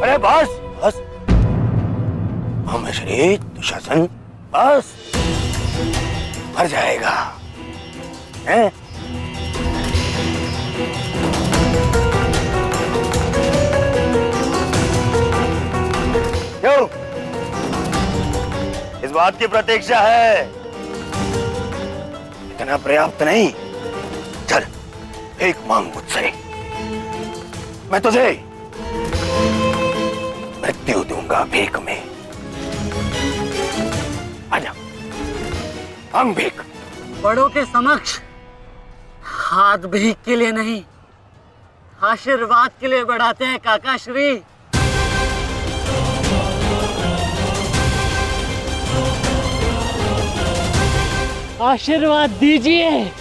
अरे बस बस, महामश्री दुशासन बस, मर जाएगा हैं? क्यों? इस बात की प्रतीक्षा है? इतना पर्याप्त नहीं? चल एक मांग मुझसे, मैं तुझे मृत्यु दूंगा भीख में। आजा, मांग भीख।
बड़ों के समक्ष हाथ भीख के लिए नहीं, आशीर्वाद के लिए बढ़ाते हैं काका श्री।
आशीर्वाद दीजिए।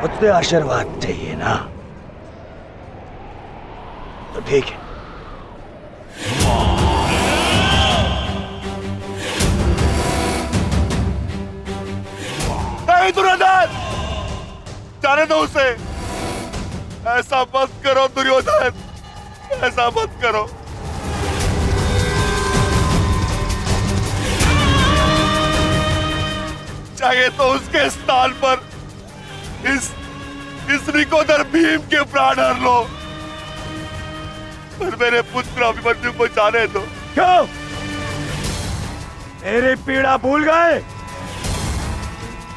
मुझसे आशीर्वाद चाहिए ना, तो ठीक है।
नहीं दुर्योधन, जाने दो उसे। ऐसा मत करो दुर्योधन, ऐसा मत करो। चाहिए तो उसके स्थान पर इस निकोदर भीम के प्राण हर लो, पर मेरे पुत्र अभिमन्यु को जाने दो।
क्यों? मेरी पीड़ा भूल गए?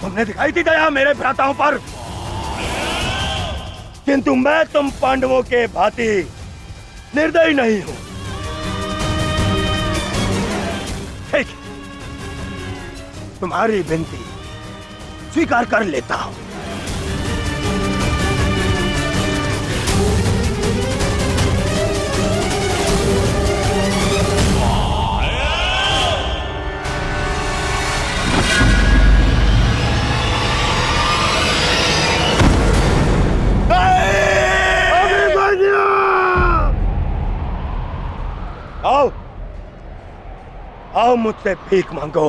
तुमने दिखाई थी दया मेरे भ्राताओं पर, किंतु मैं तुम पांडवों के भांति निर्दयी नहीं हूं। ठीक, तुम्हारी विनती स्वीकार कर लेता हूं। आओ, आओ मुझसे भीख मांगो।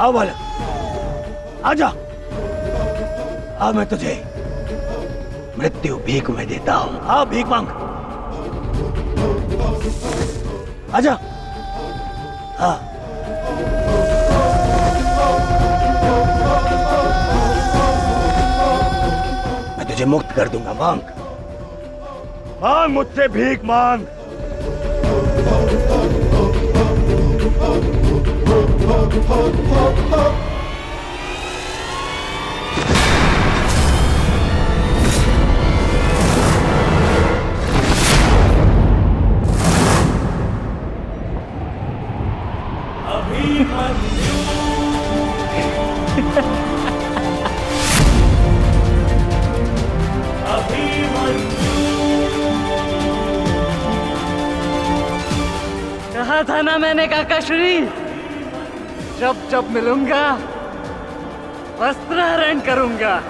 आओ बालक, आजा। आ मैं तुझे मृत्यु भीख में देता हूं। आओ भीख मांग, आजा। हाँ, तुझे मुक्त कर दूंगा। मांग, मांग मुझसे भीख मांग।
कहा था ना मैंने काकाश्री, जब जब मिलूंगा वस्त्रहरण करूंगा।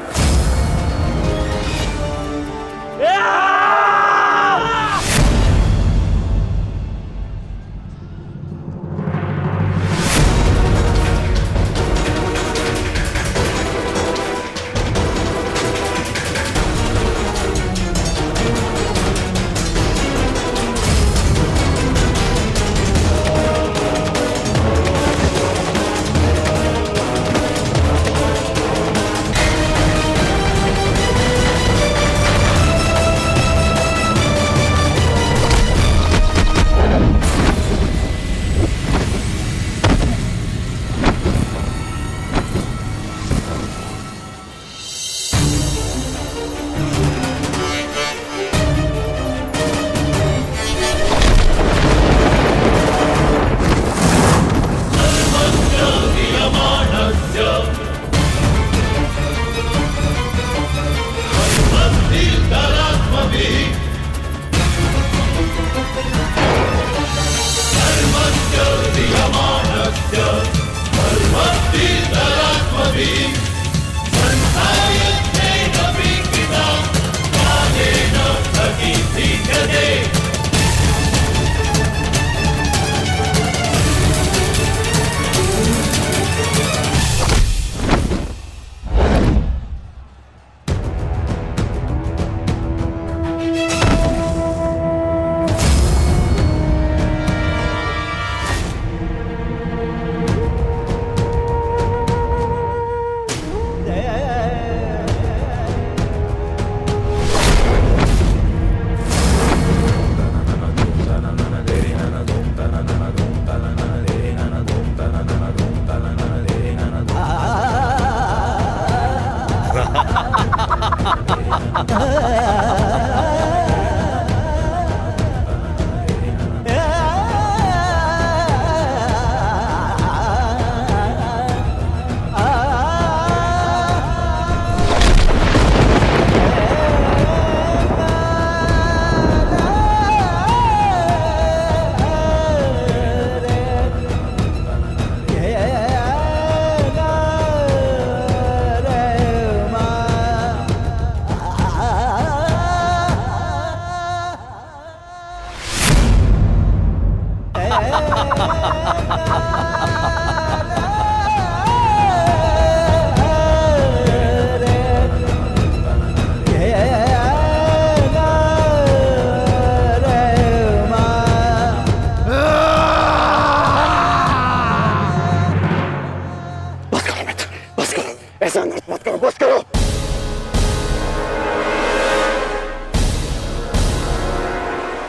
ऐसा नृत्य मत करो, बस करो।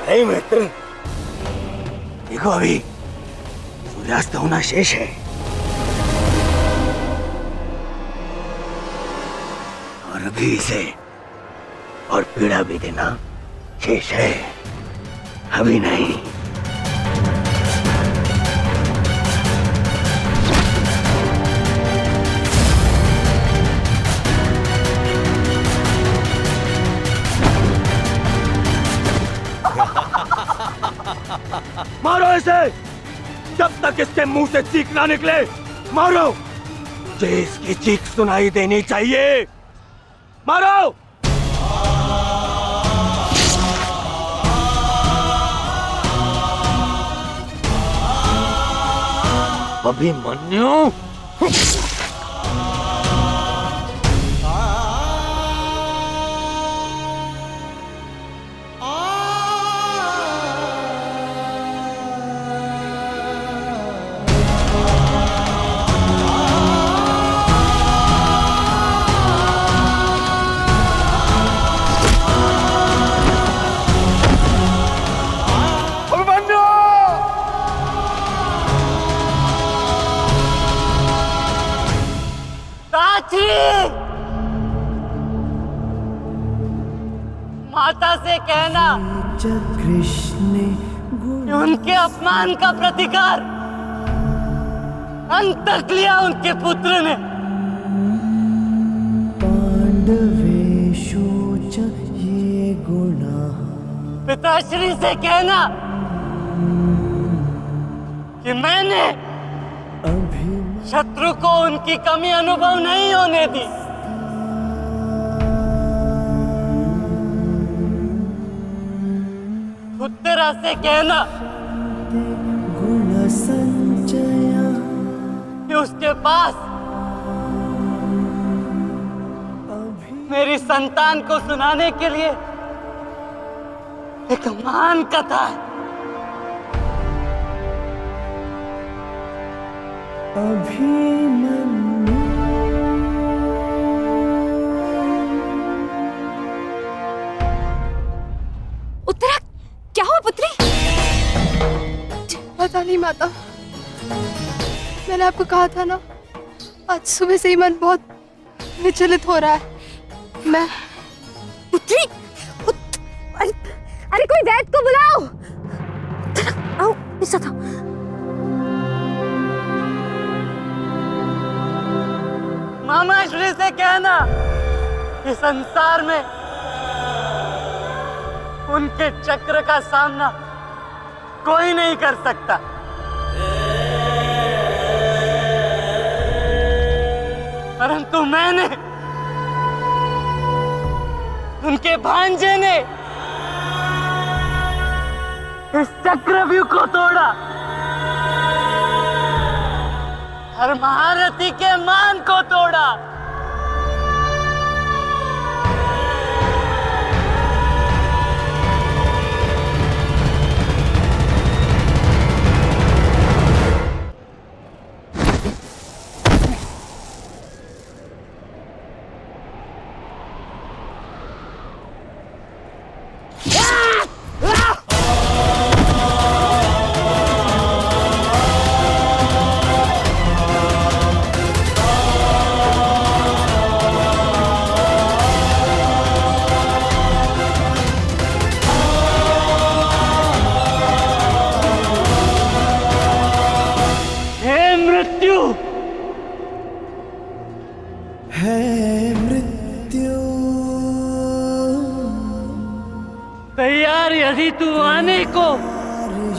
नहीं मित्र, देखो अभी सूर्यास्त होना शेष है और अभी इसे और पीड़ा भी देना शेष है, अभी नहीं। मारो इसे जब तक इसके मुंह से चीख ना निकले, मारो। मुझे इसकी चीख सुनाई देनी चाहिए, मारो। अभिमन्यु,
माता से कहना
कृष्ण
कि उनके अपमान का प्रतिकार अंत तक लिया उनके पुत्र ने।
पांडवेषु च ये गुणाः।
पिताश्री से कहना कि मैंने शत्रु को उनकी कमी अनुभव नहीं होने दी। उत्तरा से कहना
गुण संचय
कि उसके पास मेरी संतान को सुनाने के लिए एक महान कथा है।
अभिमन्यु
उत्तरा, क्या हुआ पुत्री?
पता नहीं माता, मैंने आपको कहा था ना, आज सुबह से ही मन बहुत विचलित हो रहा है। मैं
पुत्री, अरे कोई वैद्य को बुलाओ। आओ, ऐसा था।
मामा श्री से कहना कि संसार में उनके चक्र का सामना कोई नहीं कर सकता। परंतु मैंने, उनके भांजे ने इस चक्रव्यूह को तोड़ा और महारथी के मान को तोड़ा। तैयार यदि तू आने को,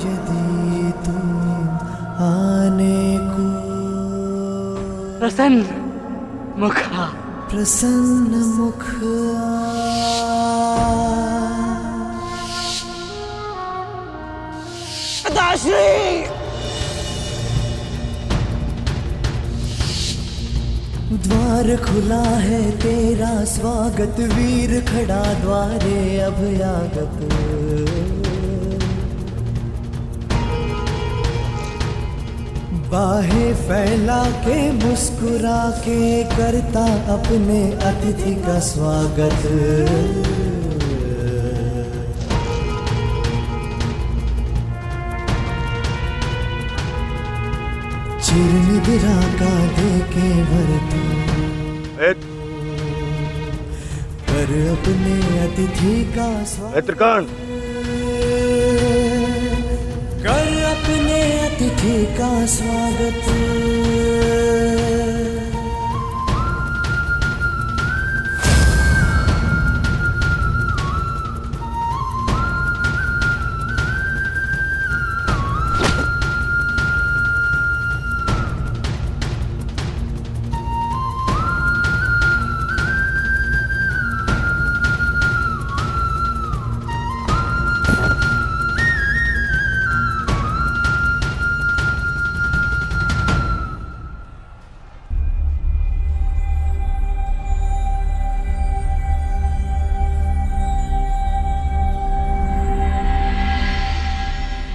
यदि तू आने को,
प्रसन्न मुखा,
प्रसन्न मुख
पिताश्री।
द्वार खुला है तेरा स्वागत, वीर खड़ा द्वारे अभयागत। बाहें फैला के मुस्कुरा के करता अपने अतिथि का स्वागत। चिरनिद्रा का देके भरतू कर अपने अतिथि का स्वागत। कर अपने अतिथि का स्वागत।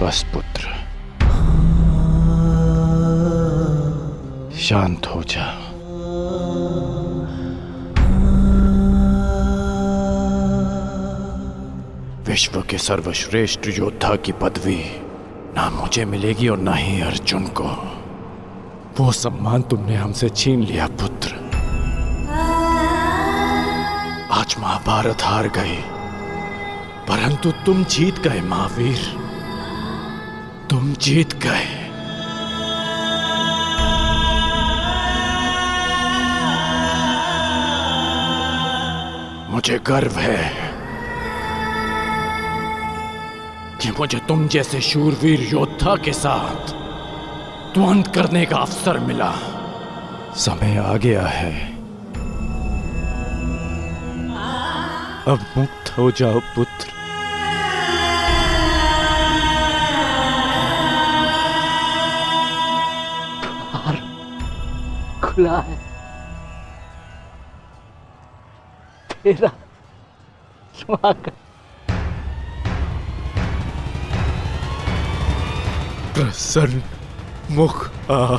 बस पुत्र, शांत हो जा। विश्व के सर्वश्रेष्ठ योद्धा की पदवी ना मुझे मिलेगी और ना ही अर्जुन को। वो सम्मान तुमने हमसे छीन लिया पुत्र। आज महाभारत हार गए, परंतु तुम जीत गए महावीर, तुम जीत गए। मुझे गर्व है कि मुझे तुम जैसे शूरवीर योद्धा के साथ द्वंद्व करने का अवसर मिला। समय आ गया है, अब मुक्त हो जाओ पुत्र।
द्वार खुला है, तेरा स्वागत।
प्रसन्न मुख आ।